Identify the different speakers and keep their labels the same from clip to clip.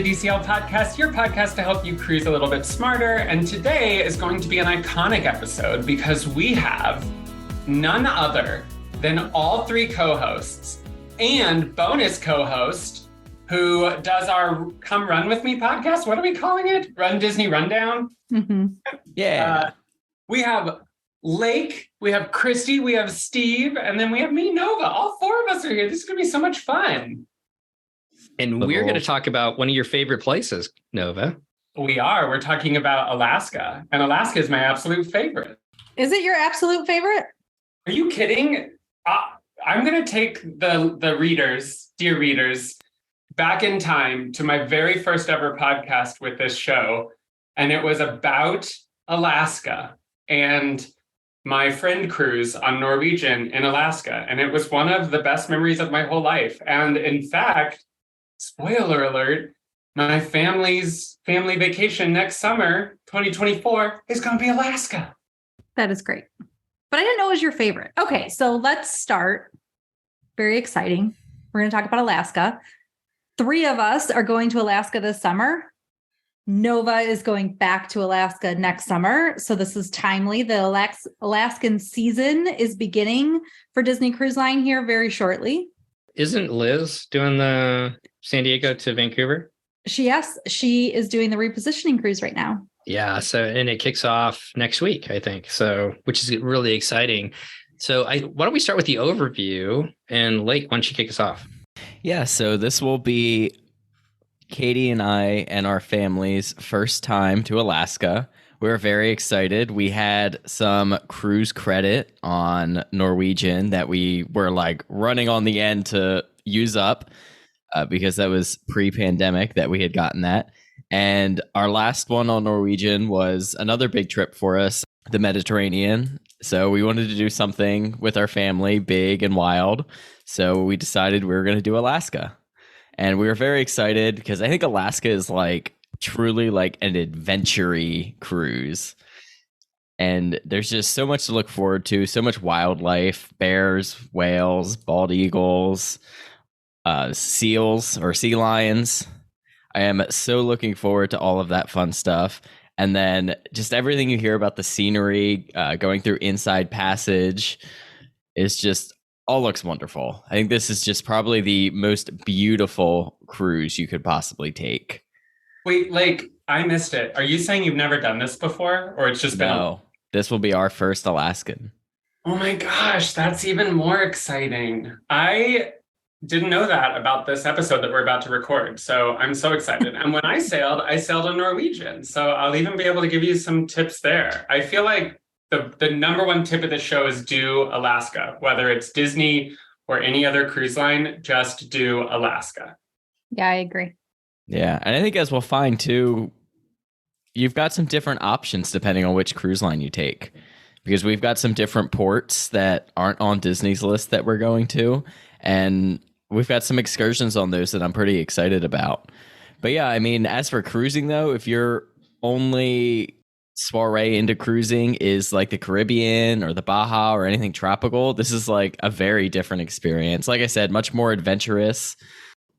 Speaker 1: the DCL podcast, your podcast to help you cruise a little bit smarter. And today is going to be an iconic episode because we have none other than all three co-hosts and bonus co-host who does our Come Run With Me podcast. What are we calling it? Run Disney Rundown?
Speaker 2: Mm-hmm.
Speaker 3: Yeah.
Speaker 1: We have Lake, we have Christy, we have Steve, and then we have me, Nova. All four of us are here. This is going to be so much fun.
Speaker 3: And we're going to talk about one of your favorite places, Nova.
Speaker 1: We are. We're talking about Alaska. And Alaska is my absolute favorite.
Speaker 2: Is it your absolute favorite?
Speaker 1: Are you kidding? I'm going to take the readers, dear readers, back in time to my very first ever podcast with this show. And it was about Alaska and my friend cruise on Norwegian in Alaska. And it was one of the best memories of my whole life. And in fact, spoiler alert, my family's family vacation next summer, 2024, is going to be Alaska.
Speaker 2: That is great. But I didn't know it was your favorite. Okay, so let's start. Very exciting. We're going to talk about Alaska. 3 of us are going to Alaska this summer. Nova is going back to Alaska next summer. So this is timely. The Alaskan season is beginning for Disney Cruise Line here very shortly.
Speaker 3: Isn't Liz doing the San Diego to Vancouver?
Speaker 2: She is doing the repositioning cruise right now.
Speaker 3: Yeah. So, and it kicks off next week, I think. So, which is really exciting. So why don't we start with the overview, and Lake, why don't you kick us off?
Speaker 4: Yeah. So this will be Katie and I and our family's first time to Alaska. We're very excited. We had some cruise credit on Norwegian that we were like running on the end to use up because that was pre-pandemic that we had gotten that. And our last one on Norwegian was another big trip for us, the Mediterranean. So we wanted to do something with our family, big and wild. So we decided we were going to do Alaska. And we were very excited because I think Alaska is like truly like an adventure-y cruise. And there's just so much to look forward to, so much wildlife, bears, whales, bald eagles, seals or sea lions. I am so looking forward to all of that fun stuff. And then just everything you hear about the scenery, going through Inside Passage is just all looks wonderful. I think this is just probably the most beautiful cruise you could possibly take.
Speaker 1: Wait, Lake, I missed it. Are you saying you've never done this before, or it's just been?
Speaker 4: No, this will be our first Alaskan.
Speaker 1: Oh my gosh, that's even more exciting. I didn't know that about this episode that we're about to record, so I'm so excited. And when I sailed on Norwegian, so I'll even be able to give you some tips there. I feel like the number one tip of the show is do Alaska, whether it's Disney or any other cruise line, just do Alaska.
Speaker 2: Yeah, I agree.
Speaker 4: Yeah, and I think as we'll find too, you've got some different options depending on which cruise line you take, because we've got some different ports that aren't on Disney's list that we're going to, and we've got some excursions on those that I'm pretty excited about. But yeah, I mean, as for cruising though, if your only soiree into cruising is like the Caribbean or the Baja or anything tropical, this is like a very different experience. Like I said, much more adventurous,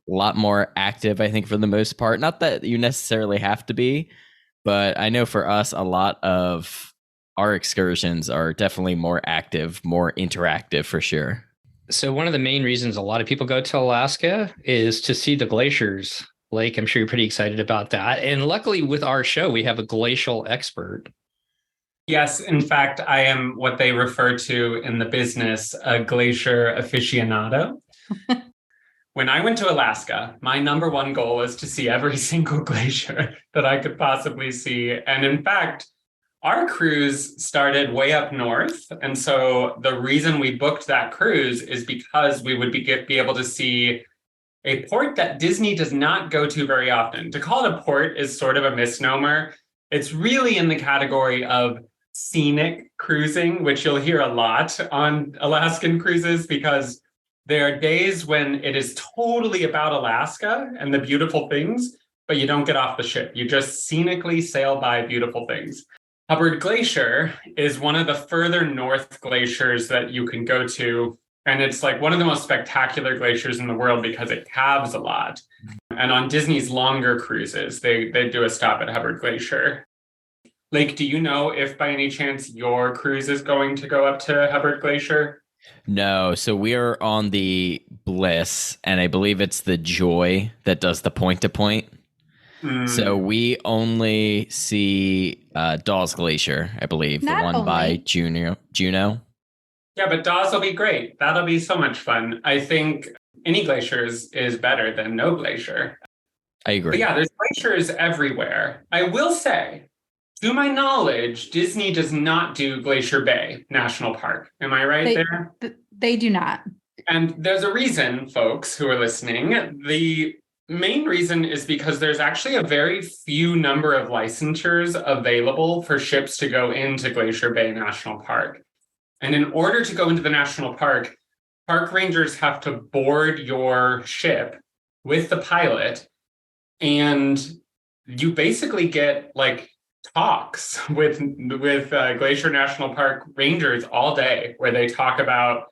Speaker 4: a lot more active, I think, for the most part. Not that you necessarily have to be, but I know for us, a lot of our excursions are definitely more active, more interactive for sure.
Speaker 3: So one of the main reasons a lot of people go to Alaska is to see the glaciers. Lake, I'm sure you're pretty excited about that. And luckily with our show, we have a glacial expert.
Speaker 1: Yes, in fact, I am what they refer to in the business, a glacier aficionado. When I went to Alaska, my number one goal was to see every single glacier that I could possibly see. And in fact, our cruise started way up north. And so the reason we booked that cruise is because we would be able to see a port that Disney does not go to very often. To call it a port is sort of a misnomer. It's really in the category of scenic cruising, which you'll hear a lot on Alaskan cruises, because there are days when it is totally about Alaska and the beautiful things, but you don't get off the ship. You just scenically sail by beautiful things. Hubbard Glacier is one of the further north glaciers that you can go to And it's like one of the most spectacular glaciers in the world because it calves a lot. And on Disney's longer cruises, they do a stop at Hubbard Glacier. Lake, do you know if by any chance your cruise is going to go up to Hubbard Glacier?
Speaker 4: No, so we are on the Bliss, and I believe it's the Joy that does the point to point. So we only see Dawes Glacier, I believe,
Speaker 2: Not
Speaker 4: the one
Speaker 2: only.
Speaker 4: by Juneau.
Speaker 1: Yeah, but Dawes will be great. That'll be so much fun. I think any glaciers is better than no glacier.
Speaker 4: I agree.
Speaker 1: But yeah, there's glaciers everywhere. I will say, to my knowledge, Disney does not do Glacier Bay National Park. Am I right there?
Speaker 2: They do not.
Speaker 1: And there's a reason, folks who are listening. The main reason is because there's actually a very few number of licensures available for ships to go into Glacier Bay National Park. And in order to go into the national park, park rangers have to board your ship with the pilot, and you basically get like talks with Glacier National Park rangers all day where they talk about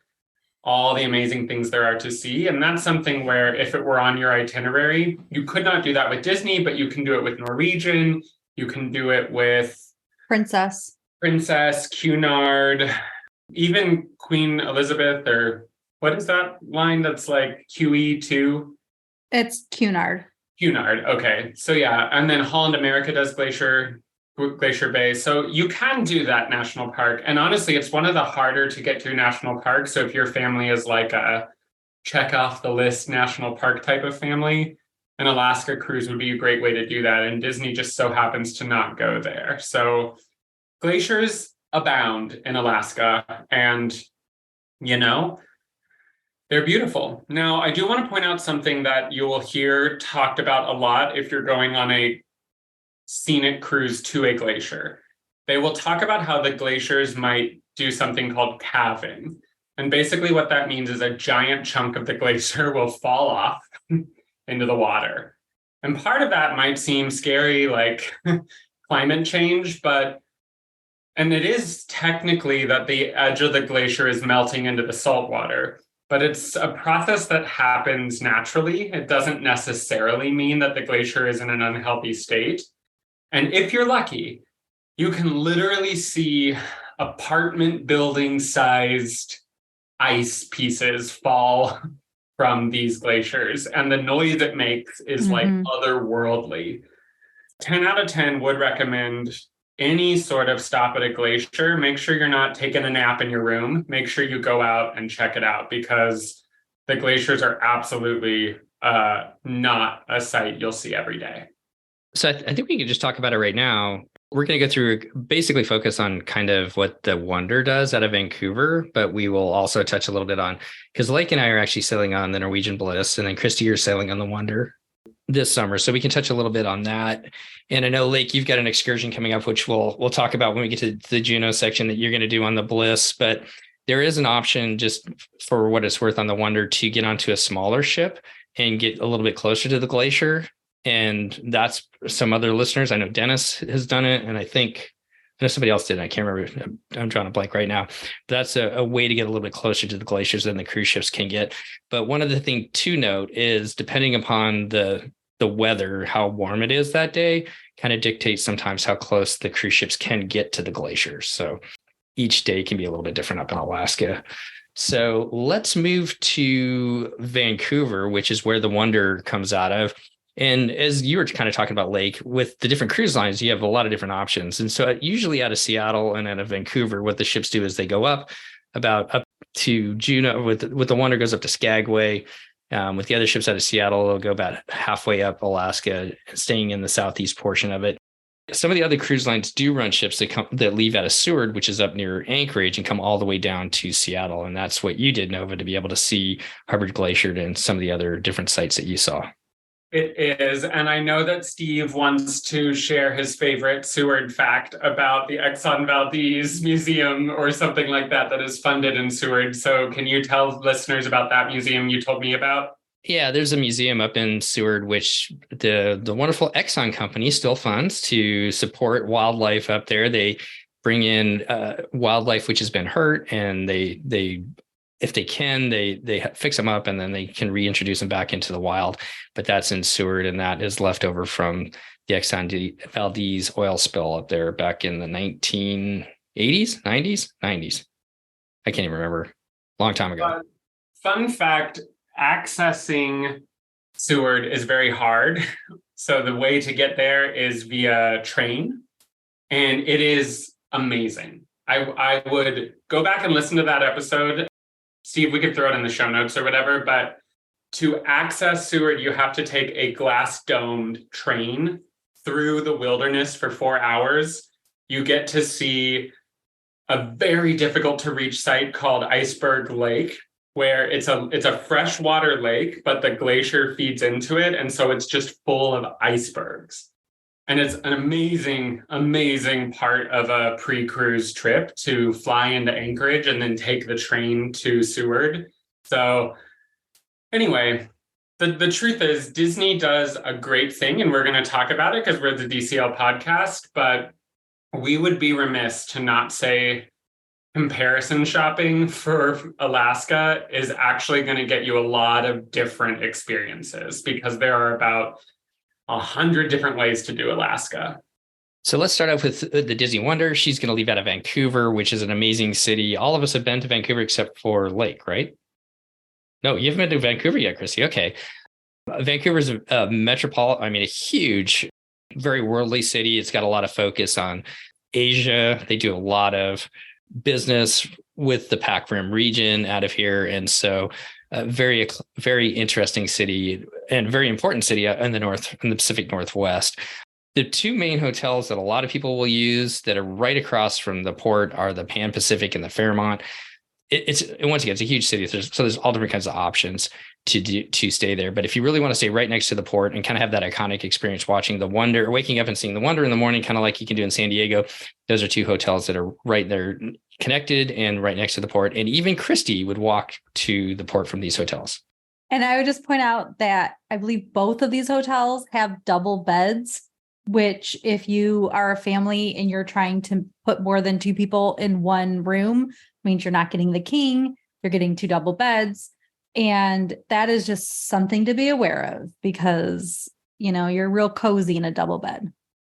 Speaker 1: all the amazing things there are to see. And that's something where if it were on your itinerary, you could not do that with Disney, but you can do it with Norwegian. You can do it with
Speaker 2: Princess,
Speaker 1: Cunard, even Queen Elizabeth, or what is that line that's like QE2?
Speaker 2: it's Cunard.
Speaker 1: Cunard. Okay. So yeah. And then Holland America does Glacier Bay. So you can do that national park. And honestly, it's one of the harder to get to national parks. So if your family is like a check off the list national park type of family, an Alaska cruise would be a great way to do that. And Disney just so happens to not go there. So glaciers abound in Alaska, and they're beautiful. Now, I do want to point out something that you will hear talked about a lot if you're going on a scenic cruise to a glacier. They will talk about how the glaciers might do something called calving. And basically what that means is a giant chunk of the glacier will fall off into the water. And part of that might seem scary, like climate change, and it is technically that the edge of the glacier is melting into the salt water, but it's a process that happens naturally. It doesn't necessarily mean that the glacier is in an unhealthy state. And if you're lucky, you can literally see apartment building sized ice pieces fall from these glaciers. And the noise it makes is like otherworldly. 10 out of 10 would recommend any sort of stop at a glacier. Make sure you're not taking a nap in your room. Make sure you go out and check it out, because the glaciers are absolutely not a sight you'll see every day.
Speaker 3: So I think we can just talk about it right now. We're going to go through, basically focus on kind of what the Wonder does out of Vancouver, but we will also touch a little bit on, because Lake and I are actually sailing on the Norwegian Bliss, and then Christy, you're sailing on the Wonder this summer. So we can touch a little bit on that. And I know, Lake, you've got an excursion coming up, which we'll talk about when we get to the Juneau section that you're going to do on the Bliss. But there is an option, just for what it's worth, on the Wonder to get onto a smaller ship and get a little bit closer to the glacier. And that's some other listeners. I know Dennis has done it, and I know somebody else did. I can't remember. I'm drawing a blank right now. That's a way to get a little bit closer to the glaciers than the cruise ships can get. But one of the things to note is, depending upon the weather, how warm it is that day, kind of dictates sometimes how close the cruise ships can get to the glaciers. So each day can be a little bit different up in Alaska. So let's move to Vancouver, which is where the Wonder comes out of. And as you were kind of talking about, Lake, with the different cruise lines, you have a lot of different options. And so usually out of Seattle and out of Vancouver, what the ships do is they go up to Juneau. With the Wonder goes up to Skagway. With the other ships out of Seattle, they'll go about halfway up Alaska, staying in the southeast portion of it. Some of the other cruise lines do run ships that leave out of Seward, which is up near Anchorage, and come all the way down to Seattle. And that's what you did, Nova, to be able to see Hubbard Glacier and some of the other different sites that you saw.
Speaker 1: It is. And I know that Steve wants to share his favorite Seward fact about the Exxon Valdez Museum or something like that is funded in Seward. So can you tell listeners about that museum you told me about?
Speaker 3: Yeah, there's a museum up in Seward, which the wonderful Exxon company still funds to support wildlife up there. They bring in wildlife which has been hurt, and they if they can, they fix them up and then they can reintroduce them back into the wild. But that's in Seward, and that is left over from the Exxon Valdez oil spill up there back in the 1980s, 90s. I can't even remember. Long time ago.
Speaker 1: Fun fact, accessing Seward is very hard. So the way to get there is via train, and it is amazing. I would go back and listen to that episode, see if we could throw it in the show notes or whatever. But to access Seward, you have to take a glass-domed train through the wilderness for 4 hours. You get to see a very difficult to reach site called Iceberg Lake, where it's a freshwater lake, but the glacier feeds into it. And so it's just full of icebergs. And it's an amazing, amazing part of a pre-cruise trip to fly into Anchorage and then take the train to Seward. So anyway, the truth is Disney does a great thing, and we're going to talk about it because we're the DCL podcast, but we would be remiss to not say comparison shopping for Alaska is actually going to get you a lot of different experiences, because there are about 100 different ways to do Alaska.
Speaker 3: So let's start off with the Disney Wonder. She's going to leave out of Vancouver, which is an amazing city. All of us have been to Vancouver except for Lake, right? No, you haven't been to Vancouver yet, Christy. Okay. Vancouver's a metropolitan, a huge, very worldly city. It's got a lot of focus on Asia. They do a lot of business with the Pac Rim region out of here. And so very, very interesting city and very important city in the Pacific Northwest. The two main hotels that a lot of people will use that are right across from the port are the Pan Pacific and the Fairmont. Once again, it's a huge city. There's all different kinds of options to stay there. But if you really want to stay right next to the port and kind of have that iconic experience watching the Wonder, or waking up and seeing the Wonder in the morning, kind of like you can do in San Diego, those are two hotels that are right there connected and right next to the port. And even Christy would walk to the port from these hotels.
Speaker 2: And I would just point out that I believe both of these hotels have double beds, which if you are a family and you're trying to put more than two people in one room, means you're not getting the king, you're getting two double beds. And that is just something to be aware of, because, you're real cozy in a double bed.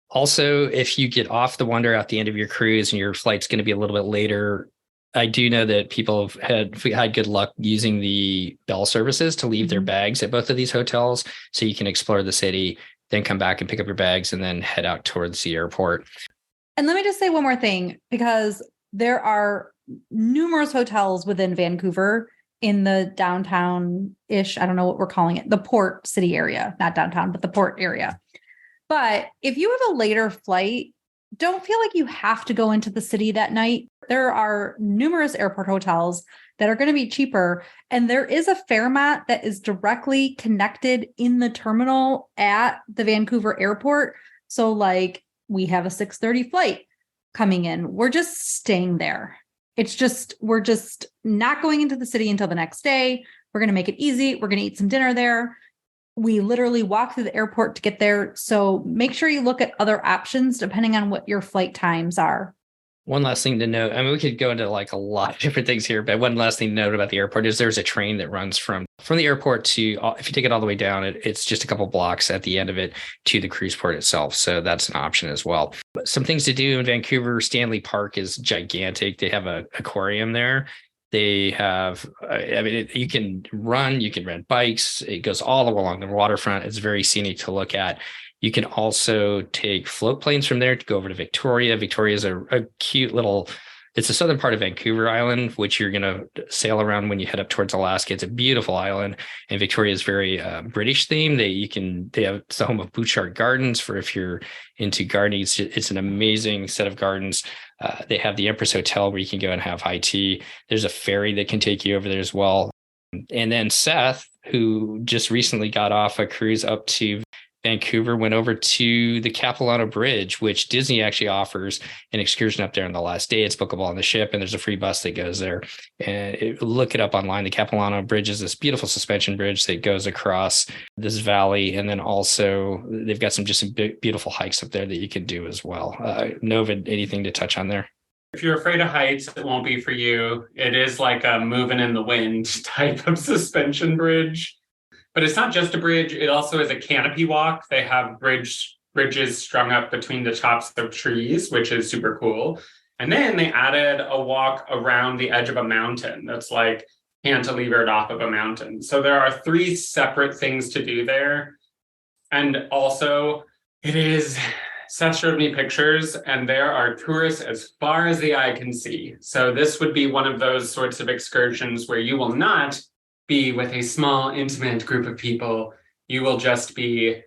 Speaker 3: Also, if you get off the Wonder at the end of your cruise and your flight's going to be a little bit later, I do know that people have had good luck using the bell services to leave their bags at both of these hotels, so you can explore the city, then come back and pick up your bags and then head out towards the airport.
Speaker 2: And let me just say one more thing, because there are numerous hotels within Vancouver in the downtown-ish, I don't know what we're calling it, the port city area, not downtown, but the port area. But if you have a later flight, don't feel like you have to go into the city that night. There are numerous airport hotels that are going to be cheaper. And there is a Fairmont that is directly connected in the terminal at the Vancouver airport. So we have a 6:30 flight coming in. We're just staying there. We're just not going into the city until the next day. We're going to make it easy. We're going to eat some dinner there. We literally walk through the airport to get there. So make sure you look at other options depending on what your flight times are.
Speaker 3: One last thing to note, we could go into a lot of different things here, but one last thing to note about the airport is there's a train that runs from the airport to, if you take it all the way down, it's just a couple blocks at the end of it to the cruise port itself. So that's an option as well. But some things to do in Vancouver, Stanley Park is gigantic. They have an aquarium there. They have, you can run, you can rent bikes. It goes all along the waterfront. It's very scenic to look at. You can also take float planes from there to go over to Victoria. Victoria is a cute little, it's the southern part of Vancouver Island, which you're going to sail around when you head up towards Alaska. It's a beautiful island, and Victoria is very British themed. It's the home of Butchart Gardens for if you're into gardening. It's an amazing set of gardens. They have the Empress Hotel where you can go and have high tea. There's a ferry that can take you over there as well. And then Seth, who just recently got off a cruise up to Vancouver, went over to the Capilano Bridge, which Disney actually offers an excursion up there on the last day. It's bookable on the ship, and there's a free bus that goes there. And look it up online. The Capilano Bridge is this beautiful suspension bridge that goes across this valley. And then also they've got some beautiful hikes up there that you can do as well. Nova, anything to touch on there?
Speaker 1: If you're afraid of heights, it won't be for you. It is like a moving in the wind type of suspension bridge. But it's not just a bridge. It also is a canopy walk. They have bridges strung up between the tops of trees, which is super cool. And then they added a walk around the edge of a mountain that's like cantilevered off of a mountain. So there are 3 separate things to do there. And also, it is, Seth showed me pictures, and there are tourists as far as the eye can see. So this would be one of those sorts of excursions where you will not be with a small, intimate group of people. You will just be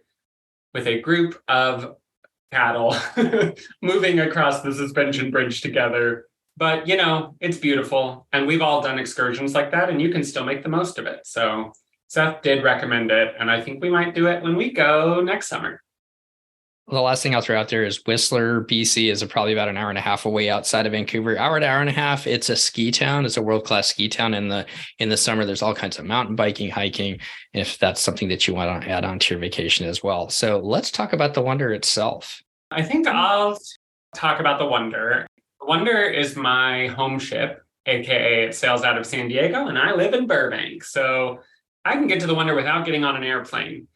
Speaker 1: with a group of cattle moving across the suspension bridge together. But, it's beautiful. And we've all done excursions like that, and you can still make the most of it. So Seth did recommend it, and I think we might do it when we go next summer.
Speaker 3: The last thing I'll throw out there is Whistler, BC is probably about an hour and a half away outside of Vancouver. Hour to hour and a half. It's a ski town. It's a world-class ski town. In the summer, there's all kinds of mountain biking, hiking, if that's something that you want to add on to your vacation as well. So let's talk about the Wonder itself.
Speaker 1: I think I'll talk about the Wonder. The Wonder is my home ship, aka it sails out of San Diego, and I live in Burbank. So I can get to the Wonder without getting on an airplane.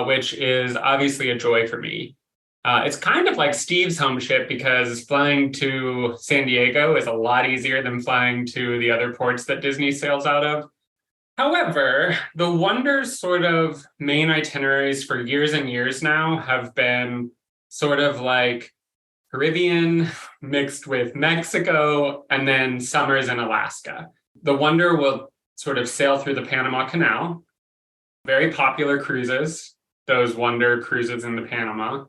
Speaker 1: Which is obviously a joy for me. It's kind of like Steve's home ship because flying to San Diego is a lot easier than flying to the other ports that Disney sails out of. However, the Wonder's sort of main itineraries for years and years now have been sort of like Caribbean mixed with Mexico and then summers in Alaska. The Wonder will sort of sail through the Panama Canal. Very popular cruises, those Wonder cruises in the Panama.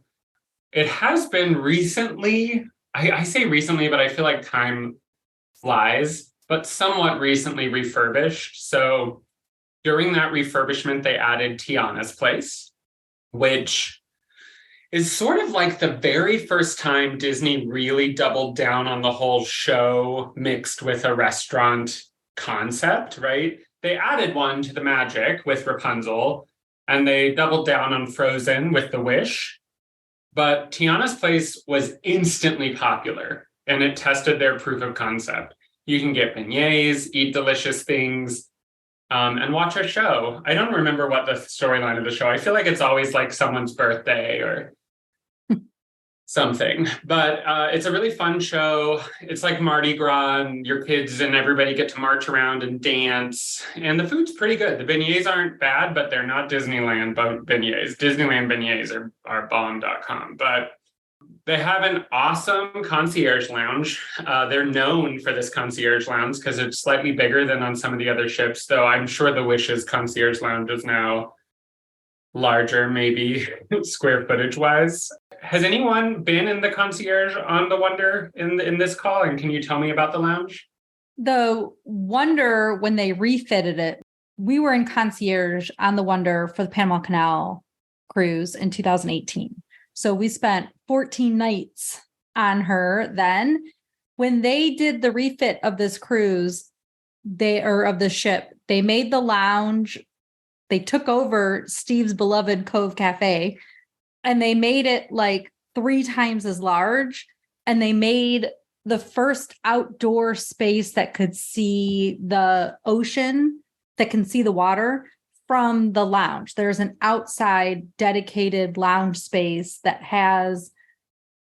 Speaker 1: It has been recently, I say recently, but I feel like time flies, but somewhat recently refurbished. So during that refurbishment, they added Tiana's Place, which is sort of like the very first time Disney really doubled down on the whole show mixed with a restaurant concept, right? They added one to the Magic with Rapunzel, and they doubled down on Frozen with The Wish. But Tiana's Place was instantly popular, and it tested their proof of concept. You can get beignets, eat delicious things, and watch a show. I don't remember what the storyline of the show. I feel like it's always like someone's birthday or something, but it's a really fun show. It's like Mardi Gras, and your kids and everybody get to march around and dance, and the food's pretty good. The beignets aren't bad, but they're not Disneyland beignets. Disneyland beignets are bomb.com, but they have an awesome concierge lounge. They're known for this concierge lounge because it's slightly bigger than on some of the other ships, though I'm sure the Wish's concierge lounge is now larger, maybe square footage wise. Has anyone been in the concierge on the Wonder in this call? And can you tell me about the lounge?
Speaker 2: The Wonder, when they refitted it, we were in concierge on the Wonder for the Panama Canal cruise in 2018. So we spent 14 nights on her then. When they did the refit of this cruise, of the ship, they made the lounge. They took over Steve's beloved Cove Cafe, and they made it like 3 times as large. And they made the first outdoor space that could see the ocean, that can see the water from the lounge. There's an outside dedicated lounge space that has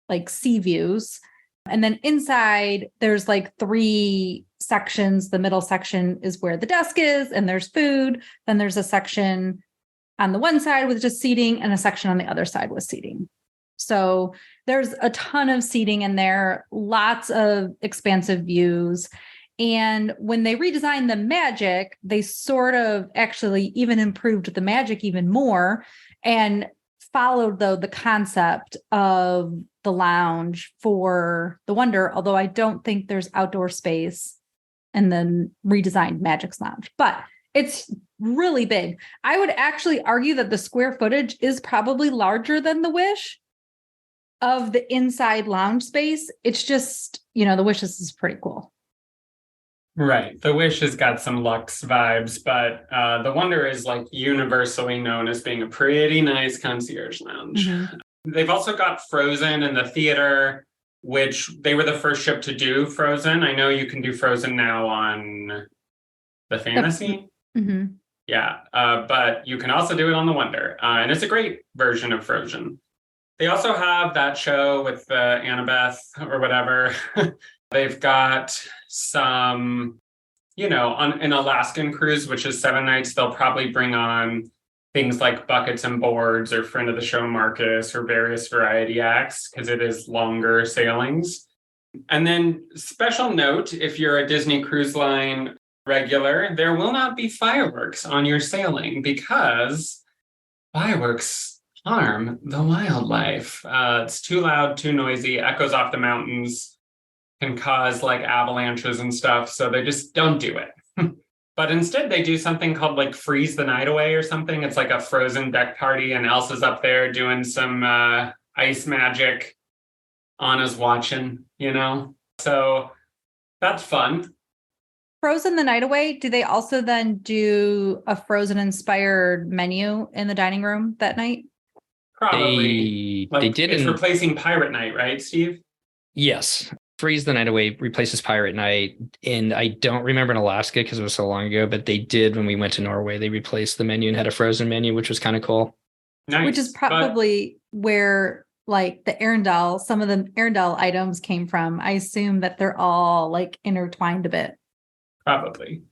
Speaker 2: like sea views. And then inside, there's like 3 sections. The middle section is where the desk is, and there's food. Then there's a section on the one side with just seating, and a section on the other side with seating. So there's a ton of seating in there, lots of expansive views. And when they redesigned the Magic, they sort of actually even improved the Magic even more and followed, though, the concept of the lounge for the Wonder, although I don't think there's outdoor space in the redesigned Magic's lounge, but it's really big. I would actually argue that the square footage is probably larger than the Wish of the inside lounge space. It's just, the Wish is pretty cool.
Speaker 1: Right. The Wish has got some luxe vibes, but the Wonder is like universally known as being a pretty nice concierge lounge. Mm-hmm. They've also got Frozen in the theater. which they were the first ship to do Frozen. I know you can do Frozen now on the Fantasy.
Speaker 2: Mm-hmm.
Speaker 1: Yeah, but you can also do it on the Wonder. And it's a great version of Frozen. They also have that show with Annabeth or whatever. They've got some, on an Alaskan cruise, which is 7 nights, they'll probably bring on things like Buckets and Boards or Friend of the Show Marcus or various variety acts because it is longer sailings. And then special note, if you're a Disney Cruise Line regular, there will not be fireworks on your sailing because fireworks harm the wildlife. It's too loud, too noisy, echoes off the mountains, can cause like avalanches and stuff. So they just don't do it. But instead they do something called like Freeze the Night Away or something. It's like a Frozen deck party and Elsa's up there doing some ice magic. Anna's watching, So that's fun.
Speaker 2: Frozen the Night Away, do they also then do a Frozen inspired menu in the dining room that night?
Speaker 1: Probably.
Speaker 3: They did.
Speaker 1: It's replacing Pirate Night, right, Steve?
Speaker 3: Yes. Freeze the Night Away replaces Pirate Night. And I don't remember in Alaska because it was so long ago, but they did when we went to Norway. They replaced the menu and had a Frozen menu, which was kind of cool.
Speaker 1: Nice.
Speaker 2: Which is probably where like the Arendelle, some of the Arendelle items came from. I assume that they're all like intertwined a bit.
Speaker 1: Probably.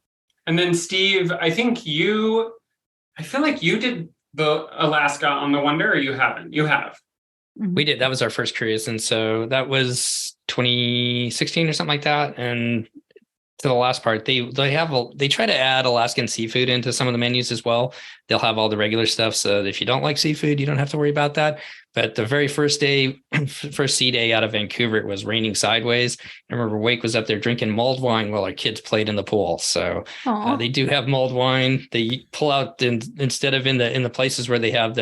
Speaker 1: And then Steve, I feel like you did the Alaska on the Wonder, or you haven't? You have.
Speaker 3: We did. That was our first cruise. And so that was 2016 or something like that. And to the last part, they try to add Alaskan seafood into some of the menus as well. They'll have all the regular stuff. So if you don't like seafood, you don't have to worry about that. But the very first sea day out of Vancouver, it was raining sideways. I remember Wake was up there drinking mulled wine while our kids played in the pool. So they do have mulled wine. They pull out instead of in the places where they have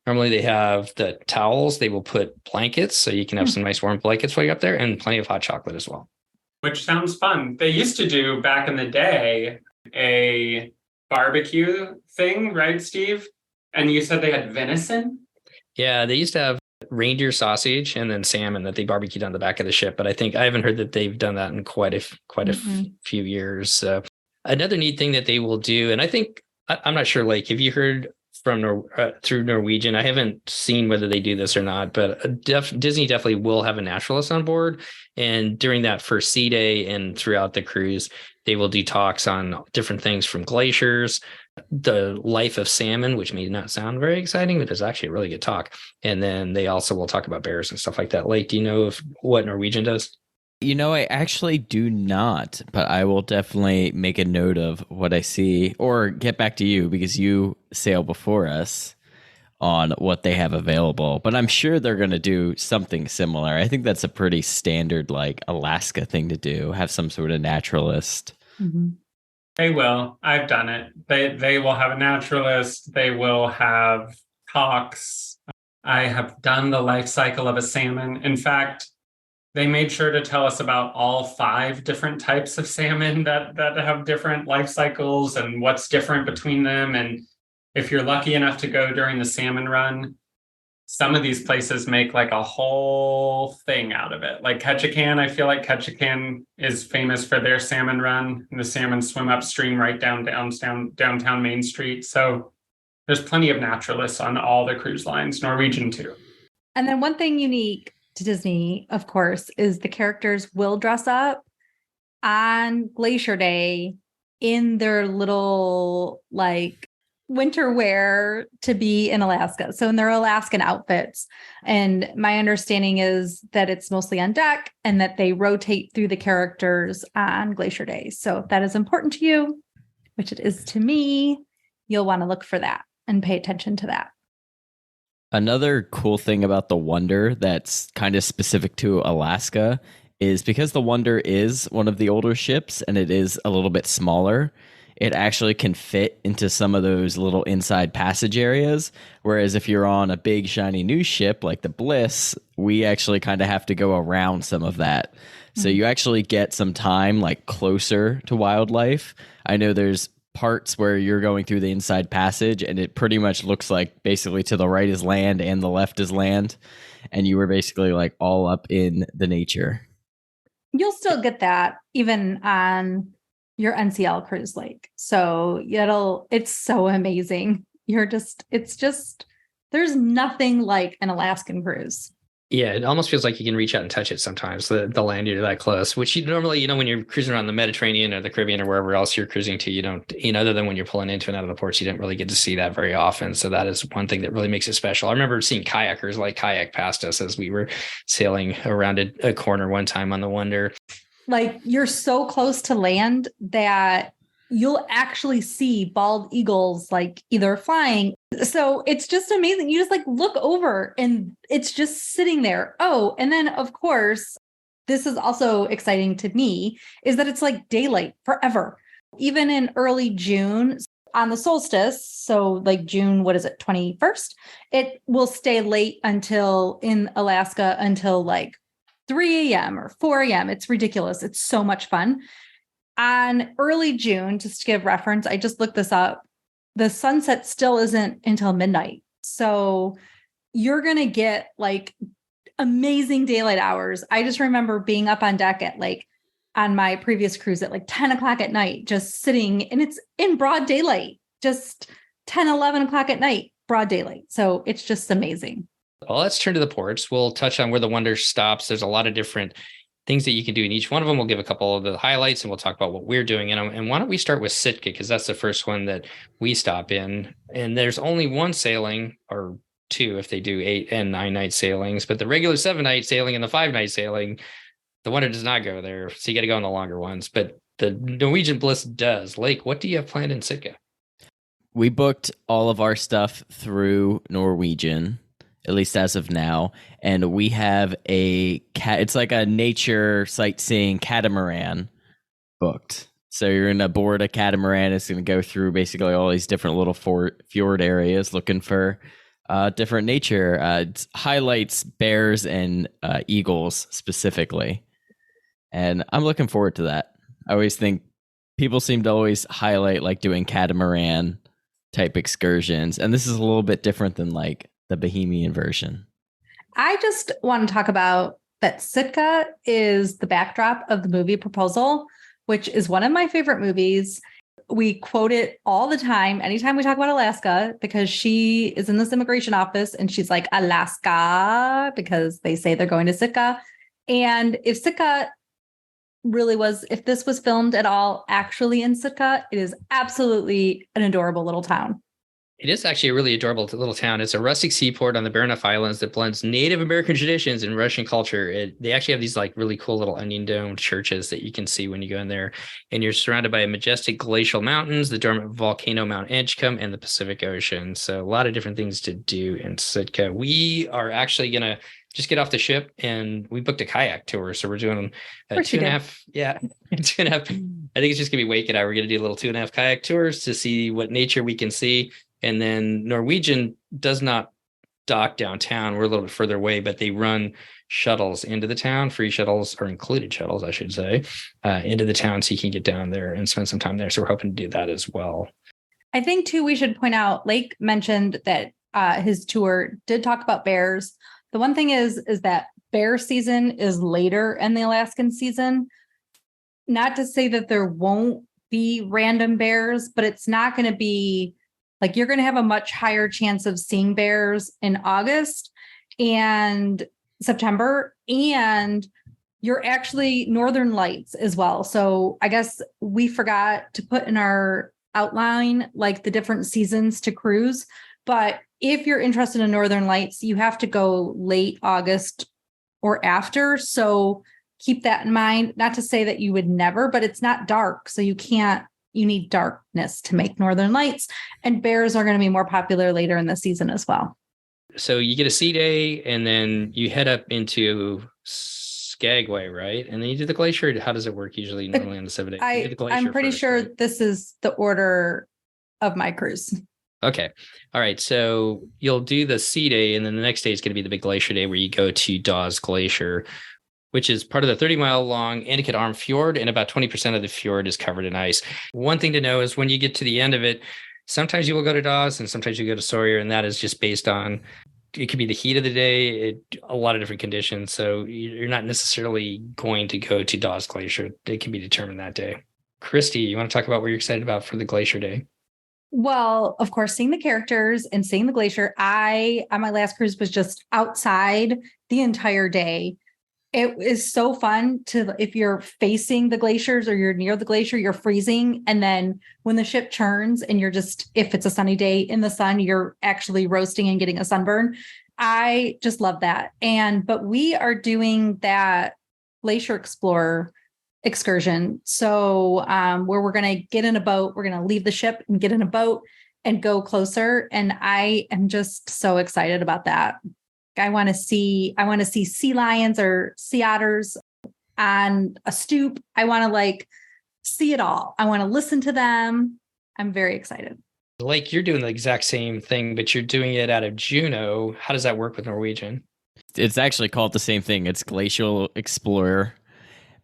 Speaker 3: normally they have the towels, they will put blankets. So you can have some nice warm blankets while you're up there and plenty of hot chocolate as well.
Speaker 1: Which sounds fun. They used to do back in the day a barbecue thing, right, Steve? And you said they had venison?
Speaker 3: Yeah, they used to have reindeer sausage and then salmon that they barbecued on the back of the ship. But I haven't heard that they've done that in quite a few years. Another neat thing that they will do, and I think, I'm not sure, Lake, have you heard from through Norwegian? I haven't seen whether they do this or not, but Disney definitely will have a naturalist on board. And during that first sea day and throughout the cruise, they will do talks on different things from glaciers, the life of salmon, which may not sound very exciting, but it's actually a really good talk. And then they also will talk about bears and stuff like that. Lake, do you know what Norwegian does?
Speaker 4: I actually do not, but I will definitely make a note of what I see or get back to you because you sail before us on what they have available. But I'm sure they're going to do something similar. I think that's a pretty standard like Alaska thing to do, have some sort of naturalist.
Speaker 2: Mm-hmm.
Speaker 1: They will. I've done it. They will have a naturalist. They will have talks. I have done the life cycle of a salmon. In fact, they made sure to tell us about all 5 different types of salmon that have different life cycles and what's different between them. And if you're lucky enough to go during the salmon run, some of these places make like a whole thing out of it. Like Ketchikan, I feel like Ketchikan is famous for their salmon run, and the salmon swim upstream right downtown Main Street. So there's plenty of naturalists on all the cruise lines, Norwegian too.
Speaker 2: And then one thing unique to Disney, of course, is the characters will dress up on Glacier Day in their little like winter wear to be in Alaska. So in their Alaskan outfits. And my understanding is that it's mostly on deck and that they rotate through the characters on Glacier Day. So if that is important to you, which it is to me, you'll want to look for that and pay attention to that.
Speaker 4: Another cool thing about the Wonder that's kind of specific to Alaska is because the Wonder is one of the older ships and it is a little bit smaller, it actually can fit into some of those little inside passage areas. Whereas if you're on a big shiny new ship like the Bliss, we actually kind of have to go around some of that. So you actually get some time like closer to wildlife. I know there's parts where you're going through the inside passage, and it pretty much looks like basically to the right is land and the left is land, and you were basically like all up in the nature.
Speaker 2: You'll still get that even on your NCL cruise lake. So it's so amazing. There's nothing like an Alaskan cruise.
Speaker 3: Yeah, it almost feels like you can reach out and touch it sometimes, the land, you're that close, which you normally, when you're cruising around the Mediterranean or the Caribbean or wherever else you're cruising to, you don't, other than when you're pulling into and out of the ports, you didn't really get to see that very often. So that is one thing that really makes it special. I remember seeing kayakers like kayak past us as we were sailing around a corner one time on the Wonder.
Speaker 2: Like, you're so close to land that you'll actually see bald eagles like either flying. So it's just amazing. You just like look over and it's just sitting there. Oh, and then of course, this is also exciting to me, is that it's like daylight forever. Even in early June on the solstice, so like June, 21st, it will stay late in Alaska until like 3 a.m. or 4 a.m. It's ridiculous. It's so much fun. On early June, just to give reference, I just looked this up. The sunset still isn't until midnight. So you're going to get like amazing daylight hours. I just remember being up on deck at like on my previous cruise at like 10 o'clock at night, just sitting, and it's in broad daylight, just 10, 11 o'clock at night, broad daylight. So it's just amazing.
Speaker 3: Well, let's turn to the ports. We'll touch on where the Wonder stops. There's a lot of different things that you can do in each one of them. We'll give a couple of the highlights and we'll talk about what we're doing. And why don't we start with Sitka, because that's the first one that we stop in. And there's only one sailing, or two if they do 8 and 9 night sailings, but the regular 7-night sailing and the 5-night sailing, the Wonder does not go there. So you got to go on the longer ones, but the Norwegian Bliss does. Lake, what do you have planned in Sitka?
Speaker 4: We booked all of our stuff through Norwegian, at least as of now. And we have it's like a nature sightseeing catamaran booked. So you're going to board a catamaran. It's going to go through basically all these different little fjord areas looking for different nature. It highlights bears and eagles specifically. And I'm looking forward to that. I always think people seem to always highlight like doing catamaran type excursions. And this is a little bit different than like the Bohemian version.
Speaker 2: I just want to talk about that Sitka is the backdrop of the movie Proposal, which is one of my favorite movies. We quote it all the time, anytime we talk about Alaska, because she is in this immigration office and she's like, Alaska, because they say they're going to Sitka. And if Sitka if this was filmed at all actually in Sitka, it is absolutely an adorable little town.
Speaker 3: It is actually a really adorable little town. It's a rustic seaport on the Baranof Islands that blends Native American traditions and Russian culture. They actually have these like really cool little onion domed churches that you can see when you go in there. And you're surrounded by majestic glacial mountains, the dormant volcano Mount Edgecumbe, and the Pacific Ocean. So a lot of different things to do in Sitka. We are actually going to just get off the ship and we booked a kayak tour. So we're doing a 2.5. Yeah, 2.5. I think it's just going to be Wake and I. We're going to do a little 2.5 kayak tours to see what nature we can see. And then Norwegian does not dock downtown. We're a little bit further away, but they run shuttles into the town, free shuttles, or included shuttles, I should say, into the town so you can get down there and spend some time there. So we're hoping to do that as well.
Speaker 2: I think, too, we should point out, Lake mentioned that his tour did talk about bears. The one thing is that bear season is later in the Alaskan season. Not to say that there won't be random bears, but it's not going to be like you're going to have a much higher chance of seeing bears in August and September, and you're actually northern lights as well. So I guess we forgot to put in our outline like the different seasons to cruise. But if you're interested in northern lights, you have to go late August or after. So keep that in mind. Not to say that you would never, but it's not dark. So you need darkness to make northern lights, and bears are going to be more popular later in the season as well.
Speaker 3: So you get a sea day and then you head up into Skagway, right? And then you do the glacier. How does it work usually normally on the 7 day?
Speaker 2: I'm pretty sure this is the order of my cruise.
Speaker 3: Okay. All right. So you'll do the sea day and then the next day is going to be the big glacier day where you go to Dawes Glacier. which is part of the 30-mile long Anniken Arm Fjord, and about 20% of the fjord is covered in ice. One thing to know is when you get to the end of it, sometimes you will go to Dawes and sometimes you go to Sawyer, and that is just based on, it could be the heat of the day, a lot of different conditions. So you're not necessarily going to go to Dawes Glacier. It can be determined that day. Christy, you want to talk about what you're excited about for the Glacier Day?
Speaker 2: Well, of course, seeing the characters and seeing the glacier. On my last cruise, was just outside the entire day. It is so fun if you're facing the glaciers or you're near the glacier, you're freezing. And then when the ship churns and you're if it's a sunny day in the sun, you're actually roasting and getting a sunburn. I just love that. But we are doing that Glacier Explorer excursion. So where we're going to get in a boat, we're going to leave the ship and get in a boat and go closer. And I am just so excited about that. I want to see sea lions or sea otters on a stoop. I want to see it all. I want to listen to them. I'm very excited.
Speaker 3: Like, you're doing the exact same thing, but you're doing it out of Juneau. How does that work with Norwegian?
Speaker 4: It's actually called the same thing. It's Glacial Explorer.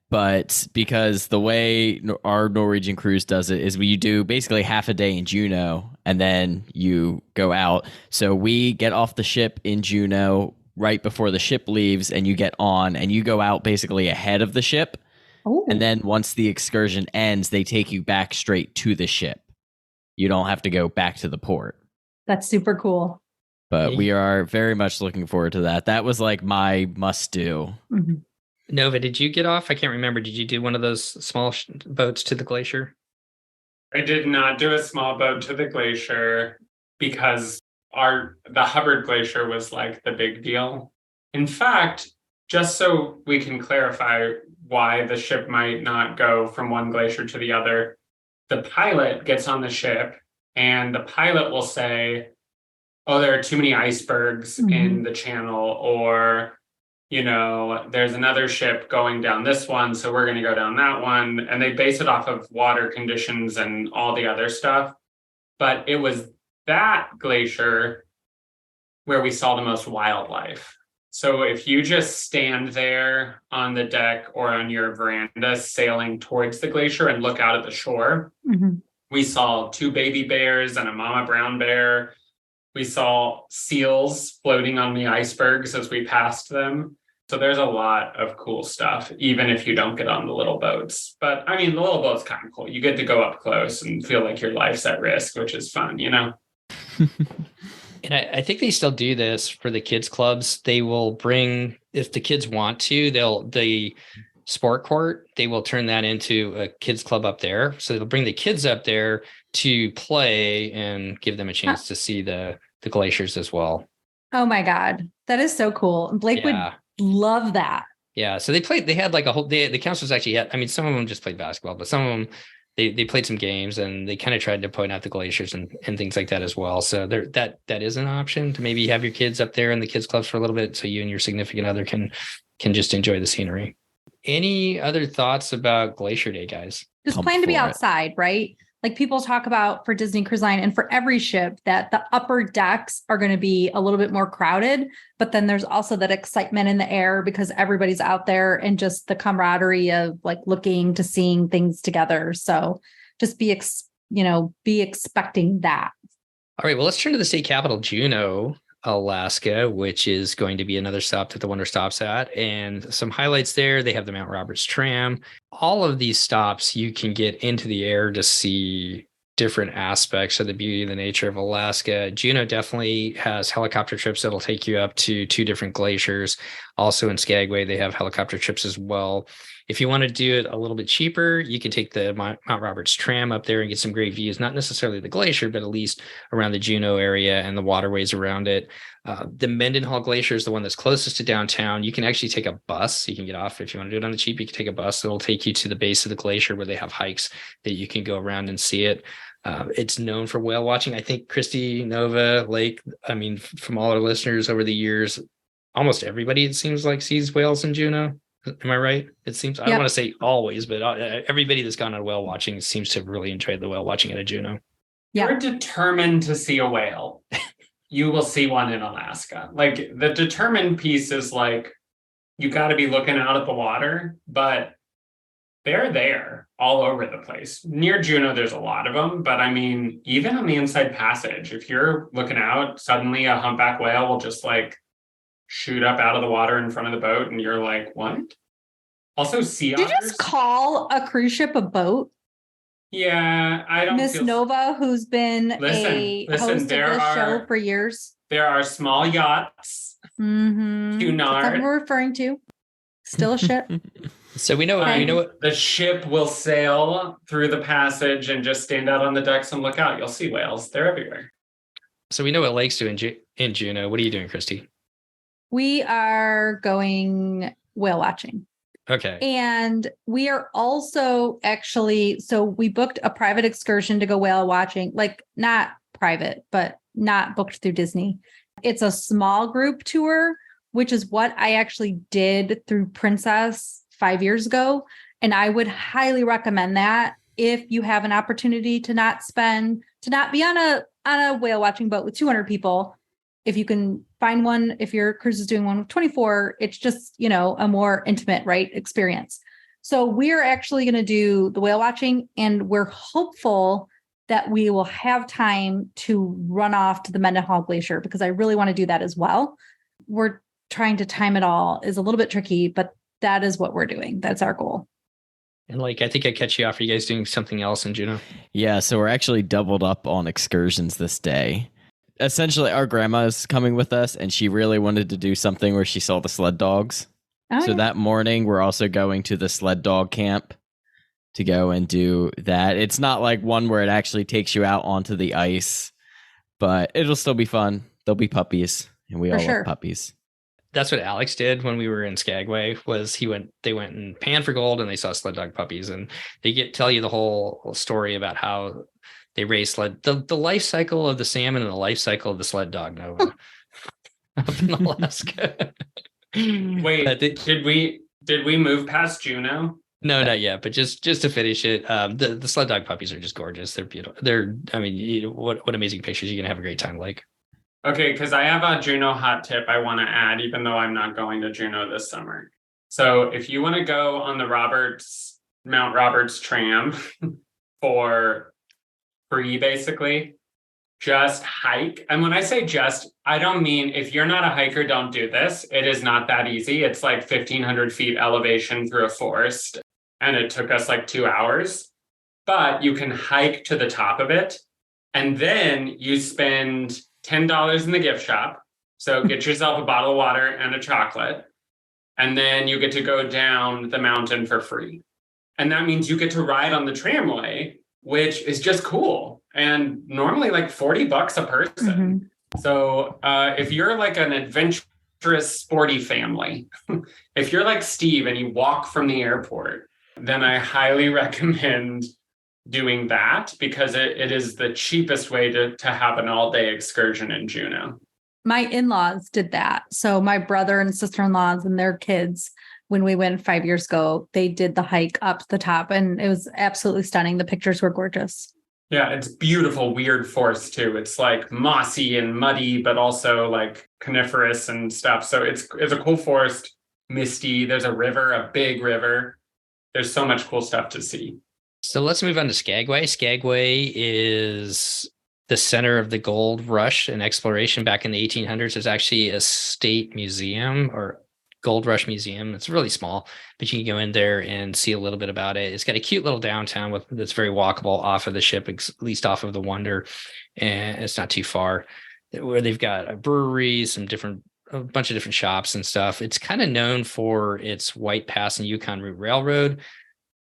Speaker 4: But because the way our Norwegian cruise does it is you do basically half a day in Juneau and then you go out. So we get off the ship in Juneau right before the ship leaves, and you get on and you go out basically ahead of the ship.
Speaker 2: Ooh.
Speaker 4: And then once the excursion ends, they take you back straight to the ship. You don't have to go back to the port.
Speaker 2: That's super cool.
Speaker 4: But we are very much looking forward to that. That was my must do.
Speaker 2: Mm-hmm.
Speaker 3: Nova, did you get off? I can't remember. Did you do one of those small boats to the glacier?
Speaker 1: I did not do a small boat to the glacier because the Hubbard Glacier was the big deal. In fact, just so we can clarify why the ship might not go from one glacier to the other, the pilot gets on the ship and the pilot will say, oh, there are too many icebergs in the channel, or there's another ship going down this one, so we're going to go down that one. And they base it off of water conditions and all the other stuff. But it was that glacier where we saw the most wildlife. So if you just stand there on the deck or on your veranda sailing towards the glacier and look out at the shore, we saw 2 baby bears and a mama brown bear. We saw seals floating on the icebergs as we passed them. So there's a lot of cool stuff, even if you don't get on the little boats. But the little boat's kind of cool. You get to go up close and feel like your life's at risk, which is fun,
Speaker 3: And I think they still do this for the kids clubs. They will bring, if the kids want to, the sport court, they will turn that into a kids club up there. So they'll bring the kids up there to play and give them a chance to see the glaciers as well.
Speaker 2: Oh my God. That is so cool. Blake would love that.
Speaker 3: Yeah. So they had a whole, the counselors actually had, some of them just played basketball, but some of them, they played some games and they kind of tried to point out the glaciers and things like that as well. So that is an option to maybe have your kids up there in the kids clubs for a little bit, so you and your significant other can just enjoy the scenery. Any other thoughts about Glacier Day, guys?
Speaker 2: Just plan to be outside, right? Like people talk about for Disney Cruise Line and for every ship that the upper decks are going to be a little bit more crowded, but then there's also that excitement in the air because everybody's out there and just the camaraderie of looking to seeing things together. So just be expecting that.
Speaker 3: All right, well, let's turn to the state capital, Juneau, Alaska, which is going to be another stop that the Wonder stops at. And some highlights there, they have the Mount Roberts tram. All of these stops, you can get into the air to see different aspects of the beauty and the nature of Alaska. Juneau definitely has helicopter trips that'll take you up to 2 different glaciers. Also in Skagway, they have helicopter trips as well. If you want to do it a little bit cheaper, you can take the Mount Roberts tram up there and get some great views, not necessarily the glacier, but at least around the Juneau area and the waterways around it. The Mendenhall Glacier is the one that's closest to downtown. You can actually take a bus. You can get off if you want to do it on the cheap. You can take a bus that'll take you to the base of the glacier where they have hikes that you can go around and see it. It's known for whale watching. I think Christy, Nova, Lake, from all our listeners over the years, almost everybody, it seems like, sees whales in Juneau. Am I right? It seems, I don't want to say always, but everybody that's gone on whale watching seems to have really enjoyed the whale watching at a Juneau.
Speaker 1: Yeah. You're determined to see a whale. You will see one in Alaska. The determined piece is you got to be looking out at the water, but they're there all over the place. Near Juneau, there's a lot of them, but I mean, even on the Inside Passage, if you're looking out, suddenly a humpback whale will just like shoot up out of the water in front of the boat, and you're like, what? Also, sea
Speaker 2: Did
Speaker 1: otters.
Speaker 2: you just call a cruise ship a boat?
Speaker 1: Yeah, I don't
Speaker 2: Miss
Speaker 1: feel
Speaker 2: Nova, who's been
Speaker 1: Listen,
Speaker 2: host of this show for years.
Speaker 1: There are small yachts.
Speaker 2: Mm-hmm.
Speaker 1: Cunard.
Speaker 2: That's what we're referring to. Still a ship.
Speaker 3: So we know what
Speaker 1: the ship will sail through the passage and just stand out on the decks and look out. You'll see whales. They're everywhere.
Speaker 3: So we know what lakes do in Juneau. What are you doing, Christy?
Speaker 2: We are going whale watching.
Speaker 3: Okay.
Speaker 2: And we are also actually, so we booked a private excursion to go whale watching, like not private, but not booked through Disney. It's a small group tour, which is what I actually did through Princess 5 years ago. And I would highly recommend that if you have an opportunity to not be on a whale watching boat with 200 people. If you can find one, if your cruise is doing one with 24, it's just, a more intimate, right, experience. So we're actually going to do the whale watching, and we're hopeful that we will have time to run off to the Mendenhall Glacier, because I really want to do that as well. We're trying to time it all is a little bit tricky, but that is what we're doing. That's our goal.
Speaker 3: And I think I catch you off. Are you guys doing something else in Juneau?
Speaker 4: Yeah, so we're actually doubled up on excursions this day. Essentially, our grandma's coming with us, and she really wanted to do something where she saw the sled dogs.
Speaker 2: Oh,
Speaker 4: So that morning, we're also going to the sled dog camp to go and do that. It's not like one where it actually takes you out onto the ice, but it'll still be fun. There'll be puppies, and we all love puppies.
Speaker 3: That's what Alex did when we were in Skagway. They went and panned for gold, and they saw sled dog puppies, and they tell you the whole story about how they raise the life cycle of the salmon and the life cycle of the sled dog, Nova, up in Alaska.
Speaker 1: Wait, did we move past Juneau?
Speaker 3: No, not yet. But just to finish it, the sled dog puppies are just gorgeous. They're beautiful. What amazing pictures. You're gonna have a great time, Lake.
Speaker 1: Okay, because I have a Juneau hot tip I want to add, even though I'm not going to Juneau this summer. So if you want to go on the Mount Roberts tram for free, basically, just hike. And when I say just, I don't mean if you're not a hiker, don't do this. It is not that easy. It's like 1,500 feet elevation through a forest, and it took us like 2 hours. But you can hike to the top of it, and then you spend $10 in the gift shop. So get yourself a bottle of water and a chocolate, and then you get to go down the mountain for free. And that means you get to ride on the tramway, which is just cool. And normally like $40 a person. Mm-hmm. So if you're like an adventurous, sporty family, if you're like Steve and you walk from the airport, then I highly recommend doing that, because it is the cheapest way to have an all-day excursion in Juneau.
Speaker 2: My in-laws did that. So my brother and sister-in-laws and their kids, when we went 5 years ago, they did the hike up to the top, and it was absolutely stunning. The pictures were gorgeous. Yeah,
Speaker 1: it's beautiful, weird forest too. It's like mossy and muddy, but also like coniferous and stuff. So it's a cool forest, misty. There's a river, a big river. There's so much cool stuff to see.
Speaker 3: So let's move on to Skagway. Skagway is the center of the gold rush and exploration back in the 1800s. There's actually a state museum or gold rush museum. It's really small, but you can go in there and see a little bit about it. It's got a cute little downtown that's very walkable off of the ship, at least off of the Wonder, and it's not too far, where they've got a brewery, a bunch of different shops and stuff. It's kind of known for its White Pass and Yukon Route Railroad.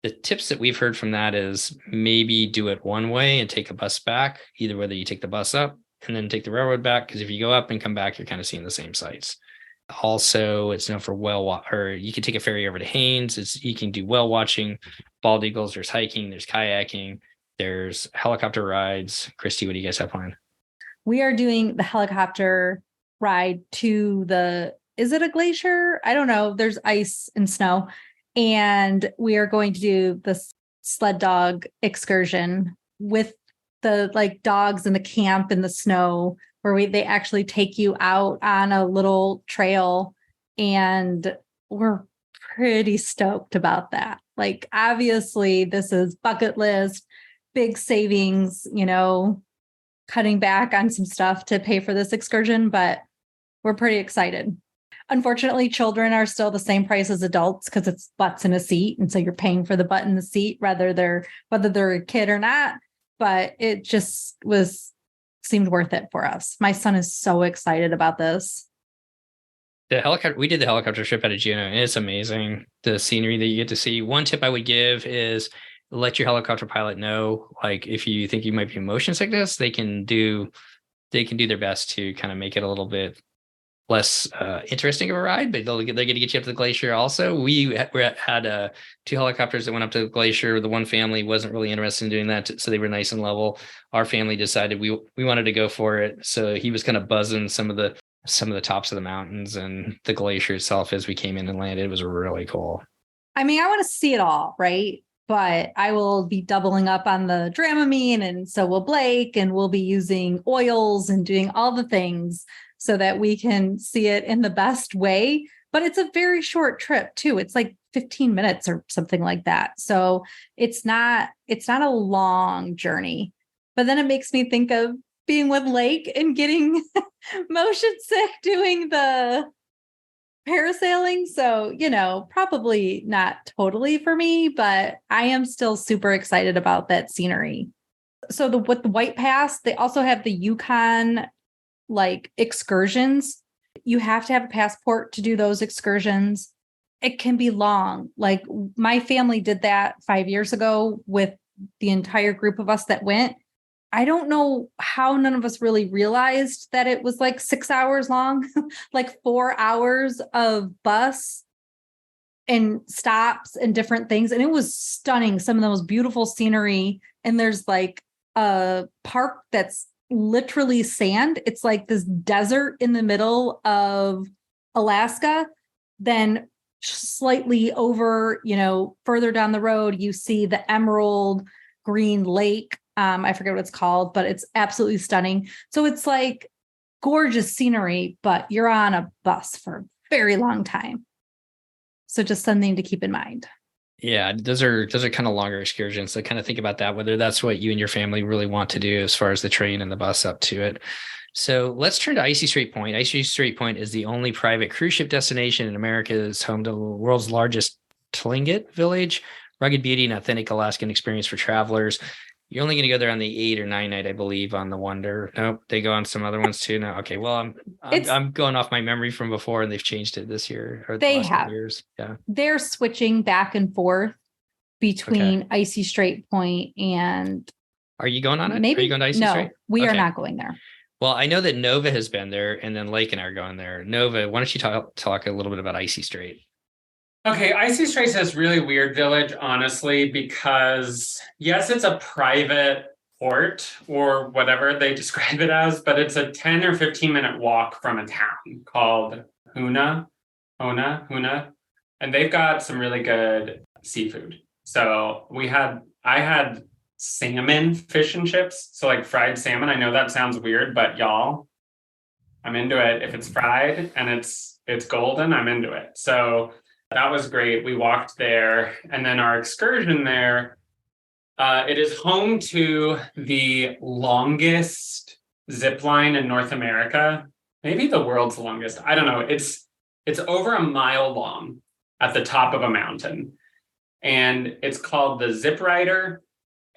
Speaker 3: The tips that we've heard from that is maybe do it one way and take a bus back, either whether you take the bus up and then take the railroad back, because if you go up and come back, you're kind of seeing the same sights. Also, it's known for or you can take a ferry over to Haines. You can do whale watching, bald eagles, there's hiking, there's kayaking, there's helicopter rides. Christy, what do you guys have planned?
Speaker 2: We are doing the helicopter ride to is it a glacier? I don't know. There's ice and snow. And we are going to do the sled dog excursion with the dogs in the camp in the snow, where they actually take you out on a little trail and we're pretty stoked about that. Like, obviously, this is bucket list, big savings, cutting back on some stuff to pay for this excursion, but we're pretty excited. Unfortunately, children are still the same price as adults because it's butts in a seat. And so you're paying for the butt in the seat, whether they're a kid or not. But it just seemed worth it for us. My son is so excited about this.
Speaker 3: We did the helicopter trip out of Juneau, and it's amazing, the scenery that you get to see. One tip I would give is let your helicopter pilot know, like, if you think you might be in motion sickness, they can do their best to kind of make it a little bit less interesting of a ride, but they're going to get you up to the glacier. Also, we had 2 helicopters that went up to the glacier. The one family wasn't really interested in doing that, so they were nice and level. Our family decided we wanted to go for it, so he was kind of buzzing some of the tops of the mountains and the glacier itself as we came in and landed. It was really cool.
Speaker 2: I mean, I want to see it all, right? But I will be doubling up on the Dramamine, and so will Blake, and we'll be using oils and doing all the things so that we can see it in the best way. But it's a very short trip too. It's like 15 minutes or something like that. So it's not a long journey. But then it makes me think of being with Lake and getting motion sick doing the parasailing. So, probably not totally for me, but I am still super excited about that scenery. So with the White Pass, they also have the Yukon excursions. You have to have a passport to do those excursions. It can be long. Like, my family did that 5 years ago with the entire group of us that went. I don't know how none of us really realized that it was like 6 hours long, like 4 hours of bus and stops and different things. And it was stunning. Some of the most beautiful scenery. And there's like a park that's literally sand. It's like this desert in the middle of Alaska. Then slightly over, further down the road, you see the emerald green lake. I forget what it's called, but it's absolutely stunning. So it's like gorgeous scenery, but you're on a bus for a very long time. So just something to keep in mind.
Speaker 3: Yeah, those are kind of longer excursions. So kind of think about that, whether that's what you and your family really want to do as far as the train and the bus up to it. So let's turn to Icy Strait Point. Icy Strait Point is the only private cruise ship destination in America. It's home to the world's largest Tlingit village, rugged beauty and authentic Alaskan experience for travelers. You're only going to go there on the 8 or 9 night, I believe, on the Wonder. Nope, they go on some other ones too. No, okay. Well, I'm going off my memory from before, and they've changed it this year or the last couple years. Yeah,
Speaker 2: they're switching back and forth between Icy Strait Point and.
Speaker 3: Are you going on it?
Speaker 2: Maybe.
Speaker 3: Are you going to Icy Strait?
Speaker 2: No, we are not going there.
Speaker 3: Well, I know that Nova has been there, and then Lake and I are going there. Nova, why don't you talk a little bit about Icy Strait?
Speaker 1: Okay, Icy Strait is really weird village, honestly, because yes, it's a private port or whatever they describe it as, but it's a 10 or 15 minute walk from a town called Hoonah, and they've got some really good seafood. So I had salmon fish and chips, so like fried salmon. I know that sounds weird, but y'all, I'm into it. If it's fried and it's golden, I'm into it. So that was great. We walked there, and then our excursion there, it is home to the longest zip line in North America, maybe the world's longest. I don't know. It's over a mile long at the top of a mountain, and it's called the Zip Rider,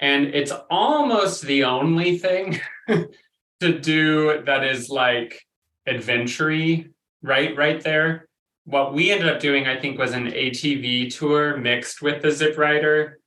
Speaker 1: and it's almost the only thing to do that is like adventure-y right there. What we ended up doing, I think, was an ATV tour mixed with the Zip Rider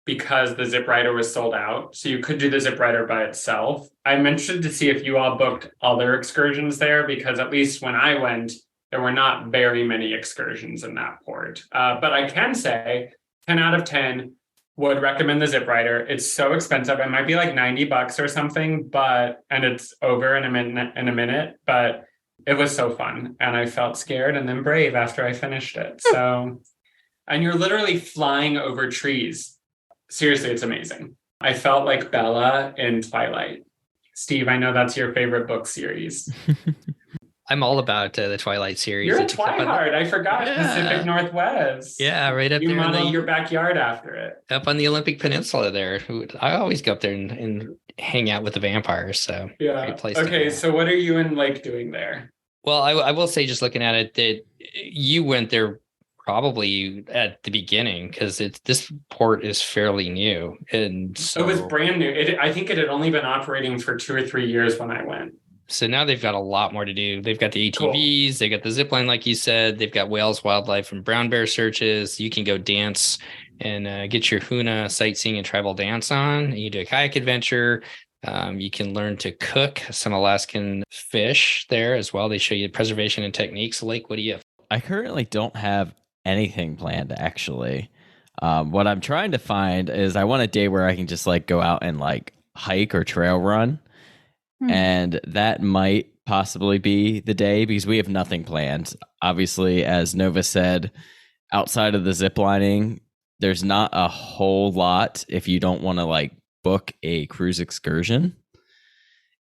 Speaker 1: because the Zip Rider was sold out. So you could do the Zip Rider by itself. I'm interested to see if you all booked other excursions there, because at least when I went, there were not very many excursions in that port. But I can say 10 out of 10 would recommend the Zip Rider. It's so expensive. It might be like $90 or something, and it's over in a minute, but it was so fun, and I felt scared and then brave after I finished it. So, and you're literally flying over trees. Seriously, it's amazing. I felt like Bella in Twilight. Steve, I know that's your favorite book series.
Speaker 3: I'm all about the Twilight series.
Speaker 1: You're a
Speaker 3: It's up on
Speaker 1: Twihard. I forgot.
Speaker 3: Yeah.
Speaker 1: Pacific Northwest.
Speaker 3: Yeah, right up
Speaker 1: You
Speaker 3: there.
Speaker 1: model your backyard after it.
Speaker 3: Up on the Olympic Peninsula there. I always go up there and hang out with the vampires. So
Speaker 1: Yeah.
Speaker 3: great place to
Speaker 1: Okay,
Speaker 3: go.
Speaker 1: so what are you and Lake doing there?
Speaker 3: Well, I will say, just looking at it, that you went there probably at the beginning, because this port is fairly new, and so
Speaker 1: It was brand new. I think it had only been operating for 2 or 3 years when I went.
Speaker 3: So now they've got a lot more to do. They've got the ATVs,
Speaker 1: Cool.
Speaker 3: They've got the zip line, like you said. They've got whales, wildlife, and brown bear searches. You can go dance and get your Huna sightseeing and tribal dance on. You do a kayak adventure. You can learn to cook some Alaskan fish there as well. They show you preservation and techniques. Lake, what do you have?
Speaker 4: I currently don't have anything planned, actually. What I'm trying to find is I want a day where I can just like go out and like hike or trail run. And that might possibly be the day, because we have nothing planned. Obviously, as Nova said, outside of the zip lining, there's not a whole lot if you don't want to like book a cruise excursion.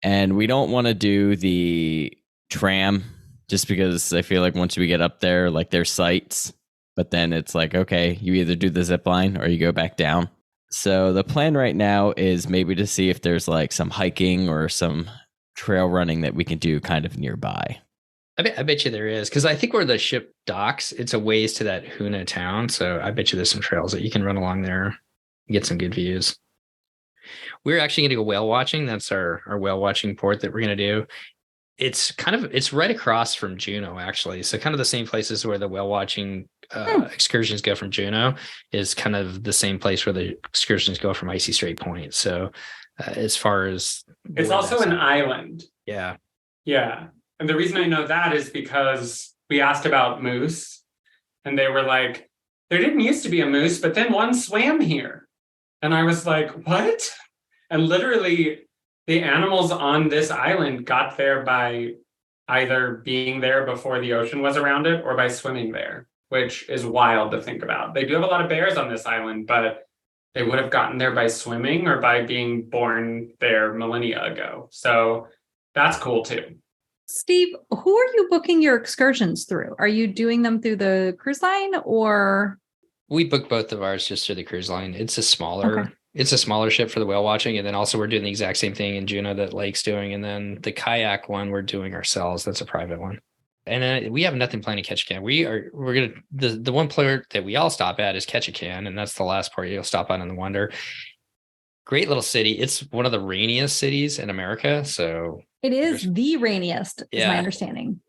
Speaker 4: And we don't want to do the tram, just because I feel like once we get up there, like there's sites, but then it's like, okay, you either do the zip line or you go back down. So the plan right now is maybe to see if there's like some hiking or some trail running that we can do kind of nearby.
Speaker 3: I bet you there is, because I think where the ship docks, it's a ways to that Huna town. So I bet you there's some trails that you can run along there and get some good views. We're actually going to go whale watching. That's our whale watching port that we're going to do. It's right across from Juneau, actually. So kind of the same places where the whale watching excursions go from Juneau is kind of the same place where the excursions go from Icy Strait Point. So as far as
Speaker 1: It's also an island.
Speaker 3: Yeah.
Speaker 1: Yeah. And the reason I know that is because we asked about moose and they were like, there didn't used to be a moose, but then one swam here. And I was like, what? And literally the animals on this island got there by either being there before the ocean was around it or by swimming there, which is wild to think about. They do have a lot of bears on this island, but they would have gotten there by swimming or by being born there millennia ago. So that's cool too.
Speaker 2: Steve, who are you booking your excursions through? Are you doing them through the cruise line or?
Speaker 3: We booked both of ours just through the cruise line. It's a smaller ship for the whale watching. And then also we're doing the exact same thing in Juneau that Lake's doing. And then the kayak one we're doing ourselves. That's a private one. And then we have nothing planned to Ketchikan. We're going to, the one player that we all stop at is Ketchikan. And that's the last part you'll stop on in the Wonder. Great little city. It's one of the rainiest cities in America. So
Speaker 2: it is the rainiest, is my understanding.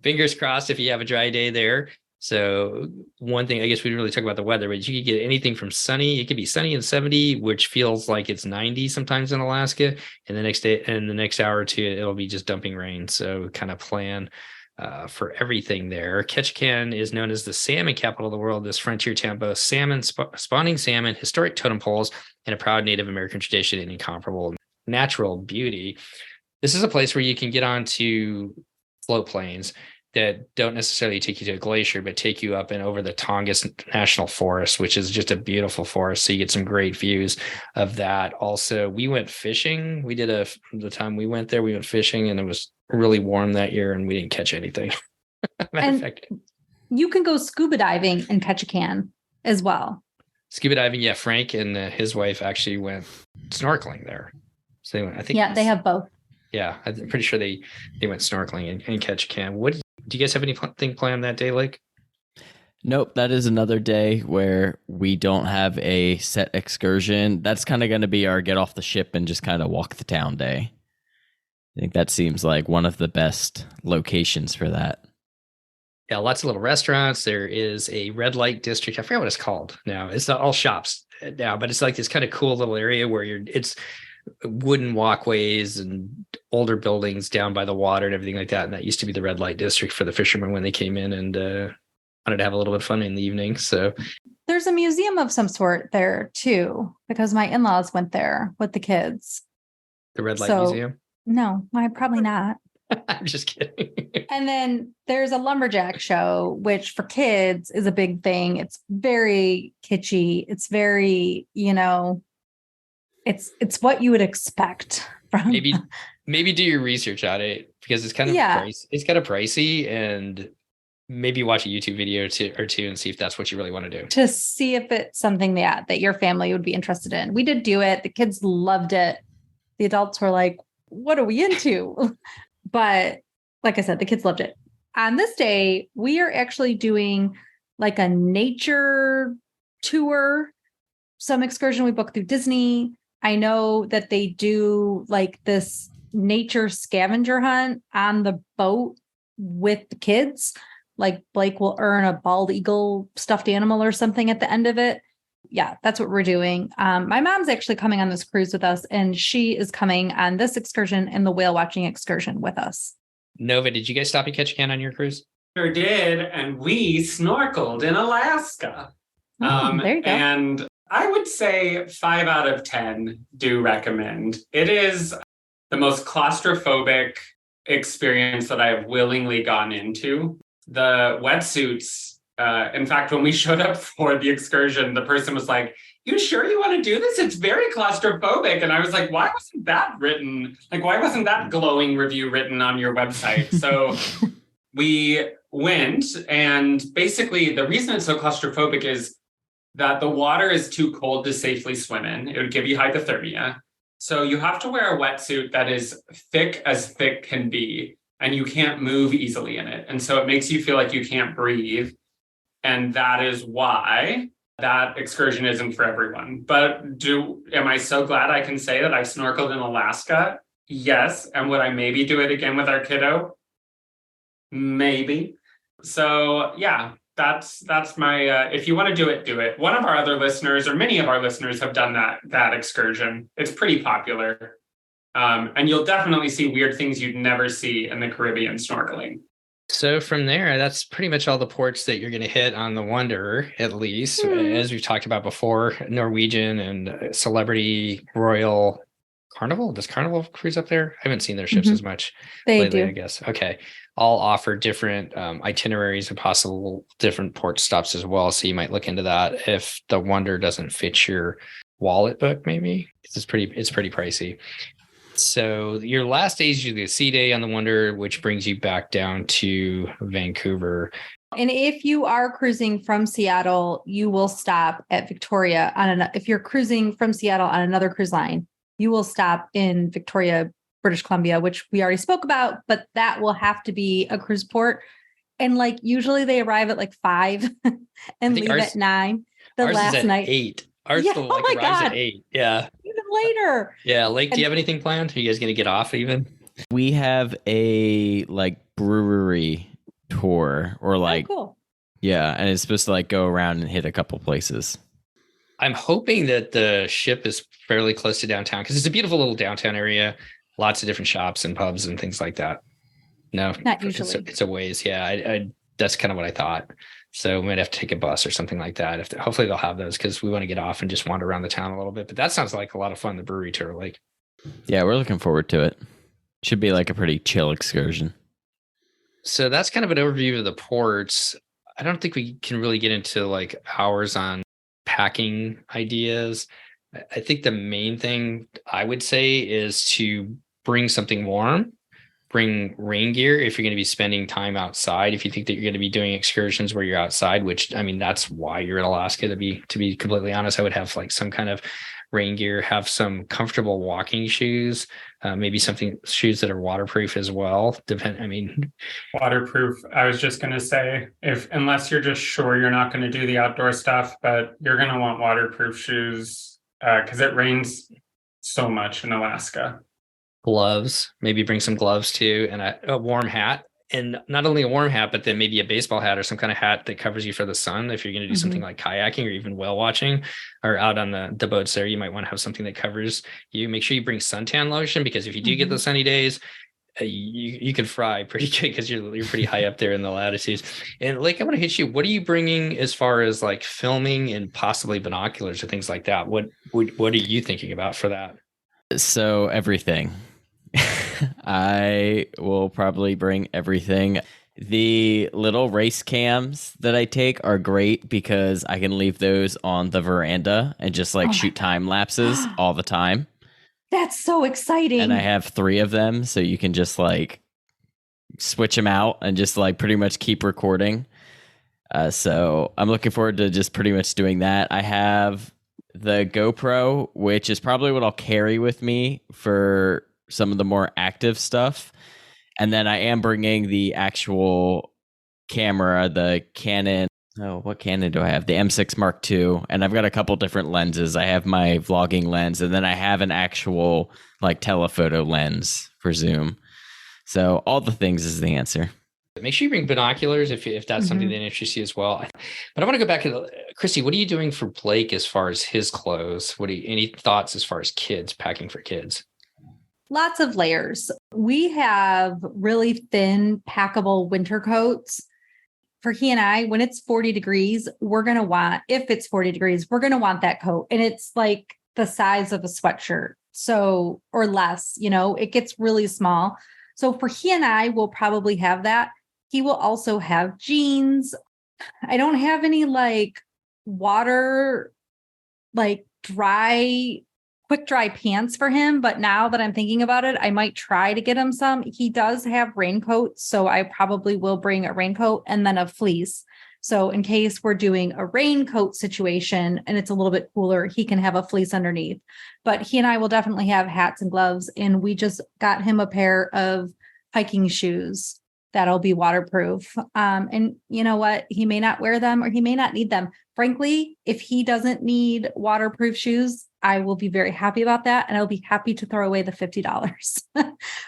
Speaker 3: Fingers crossed if you have a dry day there. So one thing, I guess we didn't really talk about the weather, but you could get anything from sunny. It could be sunny and 70, which feels like it's 90 sometimes in Alaska. And the next day and the next hour or two, it'll be just dumping rain. So kind of plan for everything there. Ketchikan is known as the salmon capital of the world. This frontier town boasts salmon, spawning salmon, historic totem poles, and a proud Native American tradition and incomparable natural beauty. This is a place where you can get onto float planes that don't necessarily take you to a glacier, but take you up and over the Tongass National Forest, which is just a beautiful forest. So you get some great views of that. Also, we went fishing. The time we went there, we went fishing, and it was really warm that year, and we didn't catch anything. Matter of fact,
Speaker 2: you can go scuba diving in Ketchikan as well.
Speaker 3: Scuba diving, yeah. Frank and his wife actually went snorkeling there. So they went, I think.
Speaker 2: Yeah, they have both.
Speaker 3: Yeah, I'm pretty sure they went snorkeling in Ketchikan. What do you guys have anything planned that day, Lake?
Speaker 4: Nope, that is another day where we don't have a set excursion. That's kind of going to be our get off the ship and just kind of walk the town day. I think that seems like one of the best locations for that.
Speaker 3: Yeah, lots of little restaurants. There is a red light district. I forgot what it's called now. It's not all shops now, but it's like this kind of cool little area where it's wooden walkways and older buildings down by the water and everything like that. And that used to be the red light district for the fishermen when they came in and wanted to have a little bit of fun in the evening. So
Speaker 2: there's a museum of some sort there too, because my in-laws went there with the kids.
Speaker 3: The Red Light Museum?
Speaker 2: No, probably not.
Speaker 3: I'm just kidding.
Speaker 2: And then there's a lumberjack show, which for kids is a big thing. It's very kitschy. It's very, it's what you would expect from
Speaker 3: maybe do your research on it because it's kind of it's kind of pricey, and maybe watch a YouTube video or two and see if that's what you really want to do.
Speaker 2: To see if it's something that your family would be interested in. We did do it. The kids loved it. The adults were like, what are we into? But like I said, the kids loved it. On this day, we are actually doing like a nature tour, some excursion we booked through Disney. I know that they do like this nature scavenger hunt on the boat with the kids. Like Blake will earn a bald eagle stuffed animal or something at the end of it. Yeah, that's what we're doing. My mom's actually coming on this cruise with us, and she is coming on this excursion and the whale watching excursion with us.
Speaker 3: Nova, did you guys stop and catch a can on your cruise?
Speaker 1: Sure did, and we snorkeled in Alaska.
Speaker 2: There you go.
Speaker 1: And I would say 5 out of 10 do recommend. It is the most claustrophobic experience that I have willingly gone into. The wetsuits, in fact, when we showed up for the excursion, the person was like, you sure you want to do this? It's very claustrophobic. And I was like, why wasn't that written? Like, why wasn't that glowing review written on your website? So we went, and basically the reason it's so claustrophobic is that the water is too cold to safely swim in. It would give you hypothermia. So you have to wear a wetsuit that is thick as thick can be, and you can't move easily in it. And so it makes you feel like you can't breathe. And that is why that excursion isn't for everyone. But am I so glad I can say that I snorkeled in Alaska? Yes. And would I maybe do it again with our kiddo? Maybe. So yeah, that's my, if you want to do it, do it. One of our other listeners, or many of our listeners, have done that excursion. It's pretty popular. And you'll definitely see weird things you'd never see in the Caribbean snorkeling.
Speaker 3: So from there, that's pretty much all the ports that you're going to hit on the Wanderer, at least. As we've talked about before, Norwegian and Celebrity, Royal, Carnival. Does Carnival cruise up there? I haven't seen their ships as much lately, I guess. Okay. All offer different itineraries and possible different port stops as well. So you might look into that if the Wanderer doesn't fit your wallet book, maybe. It's pretty pricey. So your last day is usually a sea day on the Wanderer, which brings you back down to Vancouver.
Speaker 2: And if you are cruising from Seattle, you will stop at Victoria if you're cruising from Seattle on another cruise line, you will stop in Victoria, British Columbia, which we already spoke about, but that will have to be a cruise port. And like usually they arrive at like 5 and leave at 9. The last
Speaker 3: is at
Speaker 2: night
Speaker 3: 8. Ours arrives at 8. Yeah.
Speaker 2: Even later.
Speaker 3: Yeah. Lake, do you have anything planned? Are you guys going to get off even?
Speaker 4: We have a like brewery tour or like,
Speaker 2: cool.
Speaker 4: Yeah. And it's supposed to like go around and hit a couple places.
Speaker 3: I'm hoping that the ship is fairly close to downtown because it's a beautiful little downtown area. Lots of different shops and pubs and things like that. No,
Speaker 2: not usually.
Speaker 3: It's a ways. Yeah. I that's kind of what I thought. So we might have to take a bus or something like that. Hopefully they'll have those because we want to get off and just wander around the town a little bit. But that sounds like a lot of fun, the brewery tour. Like,
Speaker 4: yeah, we're looking forward to it. Should be like a pretty chill excursion.
Speaker 3: So that's kind of an overview of the ports. I don't think we can really get into like hours on packing ideas. I think the main thing I would say is to bring something warm. Bring rain gear if you're going to be spending time outside. If you think that you're going to be doing excursions where you're outside, which I mean, that's why you're in Alaska. To be completely honest, I would have like some kind of rain gear, have some comfortable walking shoes, maybe shoes that are waterproof as well.
Speaker 1: Waterproof. I was just going to say, unless you're just sure you're not going to do the outdoor stuff, but you're going to want waterproof shoes because it rains so much in Alaska.
Speaker 3: Gloves, maybe bring some gloves too, and a warm hat. And not only a warm hat, but then maybe a baseball hat or some kind of hat that covers you for the sun. If you're going to do something like kayaking or even whale watching or out on the boats there, you might want to have something that covers you. Make sure you bring suntan lotion because if you do get the sunny days, you can fry pretty good because you're pretty high up there in the latitudes. And like, I want to hit you. What are you bringing as far as like filming and possibly binoculars or things like that? What are you thinking about for that?
Speaker 4: So everything. I will probably bring everything. The little race cams that I take are great because I can leave those on the veranda and just like shoot time lapses all the time.
Speaker 2: That's so exciting.
Speaker 4: And I have 3 of them, so you can just like switch them out and just like pretty much keep recording. So I'm looking forward to just pretty much doing that. I have the GoPro, which is probably what I'll carry with me for some of the more active stuff. And then I am bringing the actual camera, the Canon. Oh, what Canon do I have? The M6 Mark II. And I've got a couple different lenses. I have my vlogging lens, and then I have an actual like telephoto lens for Zoom. So all the things is the answer.
Speaker 3: Make sure you bring binoculars if that's something that interests you as well. But I want to go back to Christy. What are you doing for Blake as far as his clothes? Any thoughts as far as kids packing for kids?
Speaker 2: Lots of layers. We have really thin packable winter coats. For he and I, when it's 40 degrees, if it's 40 degrees, we're going to want that coat. And it's like the size of a sweatshirt. So, or less, it gets really small. So for he and I, we'll probably have that. He will also have jeans. I don't have any like water, like quick dry pants for him. But now that I'm thinking about it, I might try to get him some. He does have raincoats. So I probably will bring a raincoat and then a fleece. So in case we're doing a raincoat situation and it's a little bit cooler, he can have a fleece underneath. But he and I will definitely have hats and gloves. And we just got him a pair of hiking shoes that'll be waterproof. And you know what? He may not wear them or he may not need them. Frankly, if he doesn't need waterproof shoes, I will be very happy about that. And I'll be happy to throw away the $50.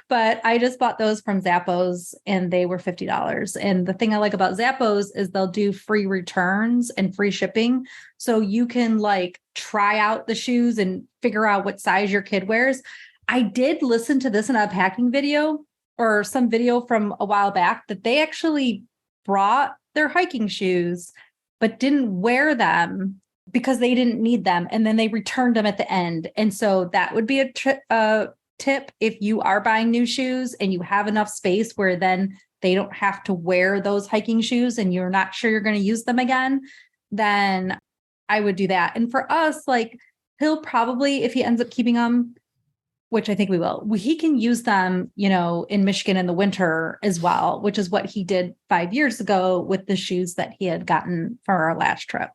Speaker 2: But I just bought those from Zappos and they were $50. And the thing I like about Zappos is they'll do free returns and free shipping. So you can like try out the shoes and figure out what size your kid wears. I did listen to this in a packing video or some video from a while back that they actually brought their hiking shoes, but didn't wear them because they didn't need them. And then they returned them at the end. And so that would be a tip if you are buying new shoes and you have enough space where then they don't have to wear those hiking shoes and you're not sure you're going to use them again, then I would do that. And for us, like he'll probably, if he ends up keeping them, which I think we will, he can use them, in Michigan in the winter as well, which is what he did 5 years ago with the shoes that he had gotten for our last trip.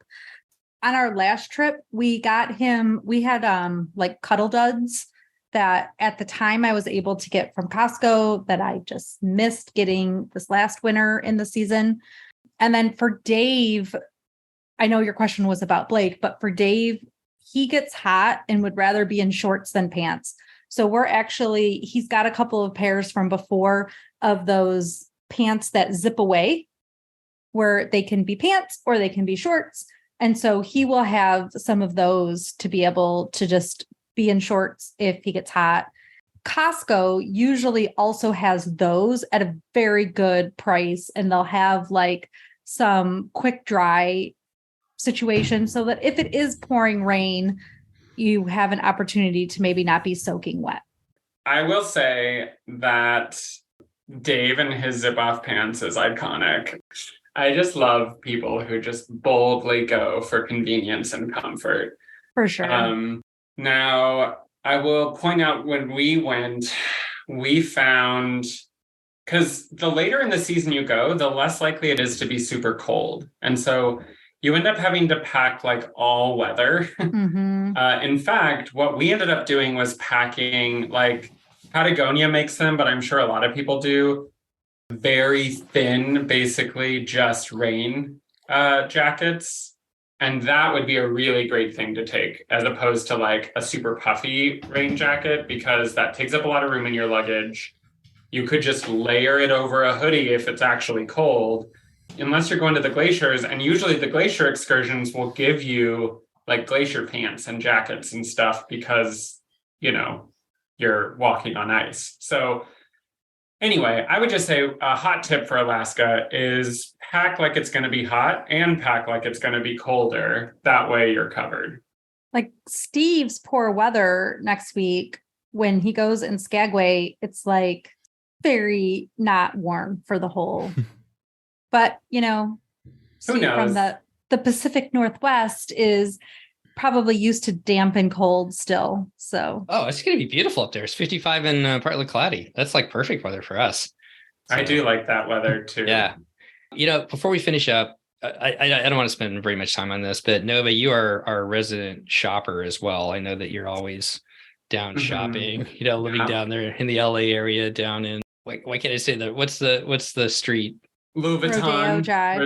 Speaker 2: On our last trip, we had like Cuddle Duds that at the time I was able to get from Costco that I just missed getting this last winter in the season. And then for Dave, I know your question was about Blake, but for Dave, he gets hot and would rather be in shorts than pants. So he's got a couple of pairs from before of those pants that zip away where they can be pants or they can be shorts. And so he will have some of those to be able to just be in shorts if he gets hot. Costco usually also has those at a very good price, and they'll have like some quick dry situation so that if it is pouring rain, you have an opportunity to maybe not be soaking wet.
Speaker 1: I will say that Dave and his zip-off pants is iconic. I just love people who just boldly go for convenience and comfort.
Speaker 2: For sure.
Speaker 1: Now, I will point out when we went, we found, because the later in the season you go, the less likely it is to be super cold. And so you end up having to pack like all weather.
Speaker 2: Mm-hmm.
Speaker 1: In fact, what we ended up doing was packing, like Patagonia makes them, but I'm sure a lot of people do, very thin, basically just rain jackets. And that would be a really great thing to take as opposed to like a super puffy rain jacket, because that takes up a lot of room in your luggage. You could just layer it over a hoodie if it's actually cold, unless you're going to the glaciers. And usually the glacier excursions will give you like glacier pants and jackets and stuff because, you're walking on ice. So anyway, I would just say a hot tip for Alaska is pack like it's going to be hot and pack like it's going to be colder. That way you're covered.
Speaker 2: Like Steve's poor weather next week, when he goes in Skagway, it's like very not warm for the whole. But,
Speaker 1: who knows?
Speaker 2: From the Pacific Northwest is probably used to damp and cold still. So,
Speaker 3: Oh, it's going to be beautiful up there. It's 55 and partly cloudy. That's like perfect weather for us.
Speaker 1: I do like that weather too.
Speaker 3: Yeah. Before we finish up, I don't want to spend very much time on this, but Nova, you are our resident shopper as well. I know that you're always down shopping, living down there in the LA area, down in, why can't I say that? What's the street?
Speaker 1: Louis Vuitton.
Speaker 2: Rodeo Drive.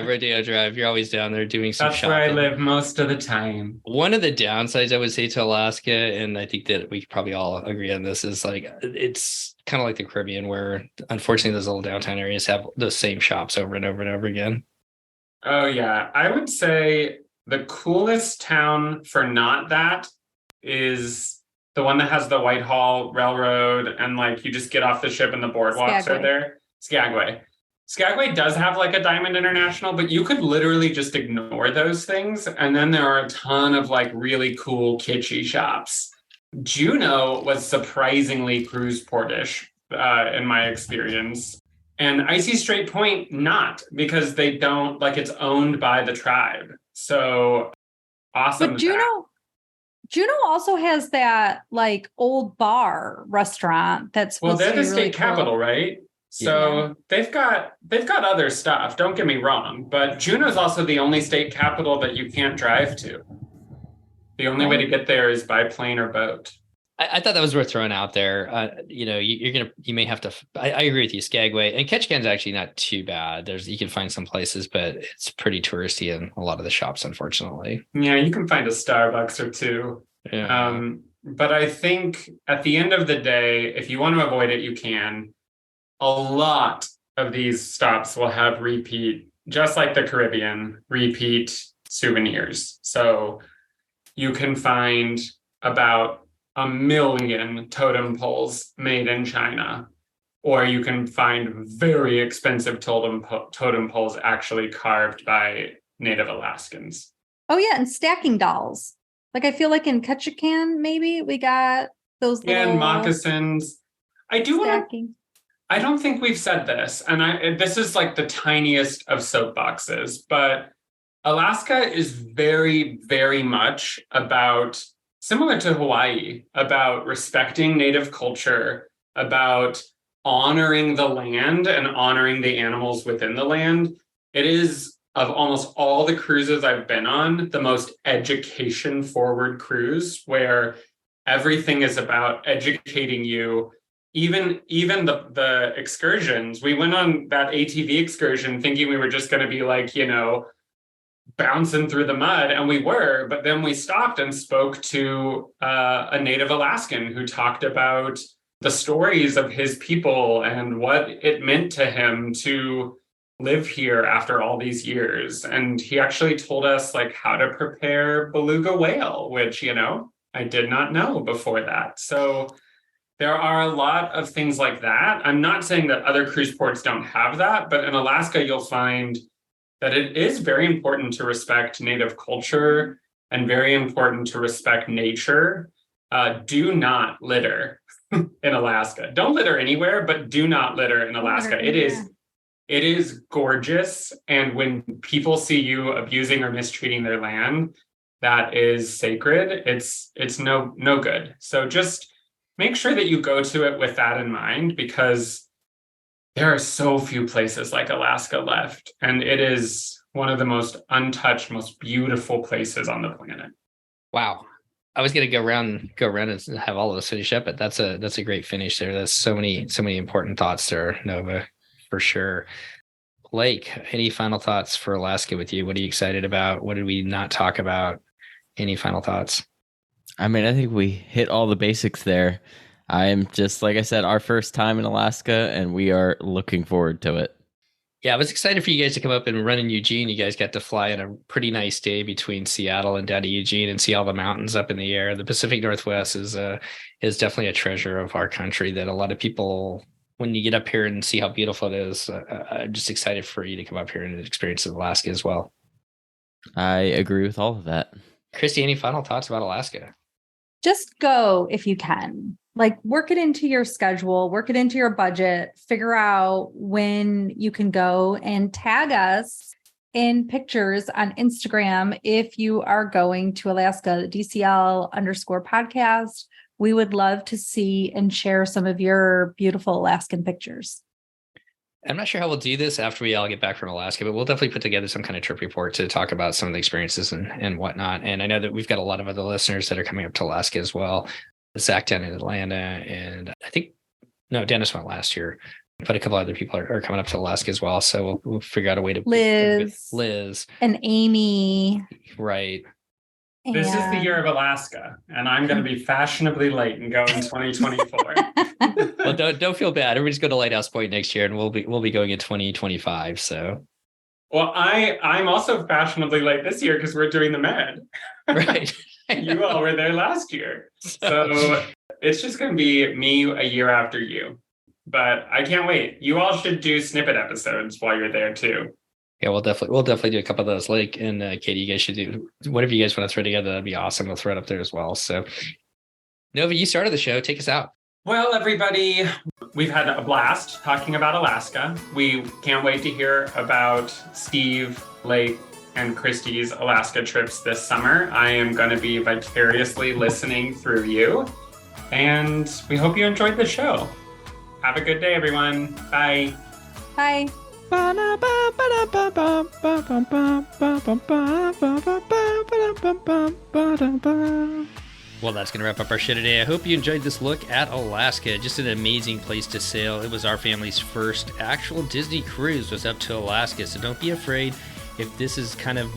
Speaker 3: Rodeo Drive. You're always down there doing some shopping.
Speaker 1: That's where I live most of the time.
Speaker 3: One of the downsides I would say to Alaska, and I think that we probably all agree on this, is like it's kind of like the Caribbean, where unfortunately those little downtown areas have those same shops over and over and over again.
Speaker 1: Oh yeah, I would say the coolest town for not that is the one that has the Whitehall Railroad, and like you just get off the ship and the boardwalks are there. Skagway. Skagway does have like a Diamond International, but you could literally just ignore those things. And then there are a ton of like really cool kitschy shops. Juneau was surprisingly cruise portish in my experience. And Icy Strait Point, not, because they don't, like, it's owned by the tribe. So awesome.
Speaker 2: But Juneau also has that like old bar restaurant that's supposed
Speaker 1: they're
Speaker 2: to be
Speaker 1: the
Speaker 2: really
Speaker 1: state capital, right? So they've got other stuff. Don't get me wrong, but Juneau's also the only state capital that you can't drive to. The only way to get there is by plane or boat.
Speaker 3: I thought that was worth throwing out there. You may have to. I agree with you, Skagway and Ketchikan's actually not too bad. You can find some places, but it's pretty touristy in a lot of the shops, unfortunately.
Speaker 1: Yeah, you can find a Starbucks or two.
Speaker 3: Yeah.
Speaker 1: But I think at the end of the day, if you want to avoid it, you can. A lot of these stops will have repeat, just like the Caribbean, repeat souvenirs. So you can find about 1 million totem poles made in China, or you can find very expensive totem poles actually carved by Native Alaskans.
Speaker 2: Oh yeah, and stacking dolls. Like I feel like in Ketchikan, maybe we got those little
Speaker 1: and moccasins. I don't think we've said this, and this is like the tiniest of soapboxes, but Alaska is very, very much about, similar to Hawaii, about respecting Native culture, about honoring the land and honoring the animals within the land. It is, of almost all the cruises I've been on, the most education-forward cruise, where everything is about educating you. Even the excursions, we went on that ATV excursion thinking we were just going to be like, bouncing through the mud, and we were, but then we stopped and spoke to a Native Alaskan who talked about the stories of his people and what it meant to him to live here after all these years. And he actually told us like how to prepare beluga whale, which, I did not know before that. So there are a lot of things like that. I'm not saying that other cruise ports don't have that, but in Alaska, you'll find that it is very important to respect Native culture and very important to respect nature. Do not litter in Alaska. Don't litter anywhere, but do not litter in Alaska. It is gorgeous. And when people see you abusing or mistreating their land, that is sacred. It's no good. So just make sure that you go to it with that in mind, because there are so few places like Alaska left, and it is one of the most untouched, most beautiful places on the planet.
Speaker 3: Wow. I was going to go around and have all of us finish up, but that's a great finish there. That's so many important thoughts there, Nova, for sure. Blake, any final thoughts for Alaska with you? What are you excited about? What did we not talk about? Any final thoughts?
Speaker 4: I mean, I think we hit all the basics there. I'm just, like I said, our first time in Alaska, and we are looking forward to it.
Speaker 3: Yeah, I was excited for you guys to come up and run in Eugene. You guys got to fly in a pretty nice day between Seattle and down to Eugene and see all the mountains up in the air. The Pacific Northwest is definitely a treasure of our country that a lot of people, when you get up here and see how beautiful it is, I'm just excited for you to come up here and experience Alaska as well.
Speaker 4: I agree with all of that.
Speaker 3: Christy, any final thoughts about Alaska?
Speaker 2: Just go if you can. Like, work it into your schedule, work it into your budget, figure out when you can go, and tag us in pictures on Instagram if you are going to Alaska, DCL_podcast. We would love to see and share some of your beautiful Alaskan pictures.
Speaker 3: I'm not sure how we'll do this after we all get back from Alaska, but we'll definitely put together some kind of trip report to talk about some of the experiences and whatnot. And I know that we've got a lot of other listeners that are coming up to Alaska as well. Zach down in Atlanta, and Dennis went last year, but a couple other people are coming up to Alaska as well. So we'll figure out a way to
Speaker 2: Liz and Amy.
Speaker 3: Right.
Speaker 1: This is the year of Alaska, and I'm going to be fashionably late and go in 2024.
Speaker 3: Well, don't feel bad. Everybody's going to Lighthouse Point next year, and we'll be going in 2025. So,
Speaker 1: well, I'm also fashionably late this year because we're doing the Med.
Speaker 3: Right.
Speaker 1: You all were there last year, so it's just going to be me a year after you. But I can't wait. You all should do snippet episodes while you're there too.
Speaker 3: Yeah, we'll definitely do a couple of those. Lake and Katie, you guys should do whatever you guys want to throw together. That'd be awesome. We'll throw it up there as well. So, Nova, you started the show. Take us out.
Speaker 1: Well, everybody, we've had a blast talking about Alaska. We can't wait to hear about Steve, Lake, and Christy's Alaska trips this summer. I am going to be vicariously listening through you, and we hope you enjoyed the show. Have a good day, everyone. Bye.
Speaker 2: Bye.
Speaker 3: Well, that's going to wrap up our show today. I hope you enjoyed this look at Alaska. Just an amazing place to sail. It was our family's first actual Disney cruise was up to Alaska. So don't be afraid if this is kind of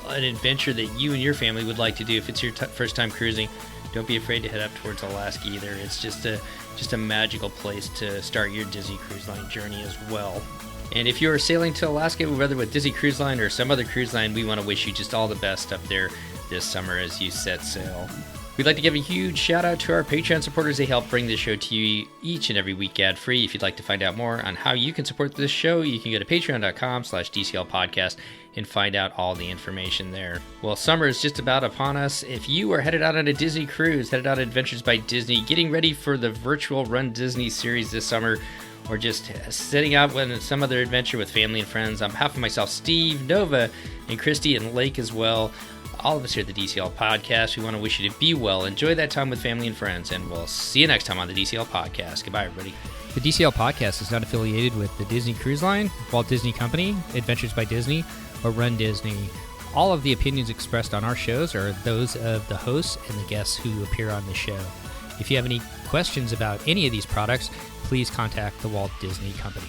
Speaker 3: an adventure that you and your family would like to do. If it's your first time cruising, don't be afraid to head up towards Alaska either. It's just a magical place to start your Disney Cruise Line journey as well. And if you're sailing to Alaska, whether with Disney Cruise Line or some other cruise line, we want to wish you just all the best up there this summer as you set sail. We'd like to give a huge shout out to our Patreon supporters. They help bring this show to you each and every week ad free. If you'd like to find out more on how you can support this show, you can go to patreon.com/DCL podcast and find out all the information there. Well, summer is just about upon us. If you are headed out on a Disney cruise, headed out on Adventures by Disney, getting ready for the virtual Run Disney series this summer, or just setting out on some other adventure with family and friends, on behalf of myself, Steve, Nova, and Christy, and Lake as well, all of us here at the DCL Podcast, we want to wish you to be well, enjoy that time with family and friends, and we'll see you next time on the DCL Podcast. Goodbye, everybody.
Speaker 5: The DCL Podcast is not affiliated with the Disney Cruise Line, Walt Disney Company, Adventures by Disney, or Run Disney. All of the opinions expressed on our shows are those of the hosts and the guests who appear on the show. If you have any questions about any of these products, please contact the Walt Disney Company.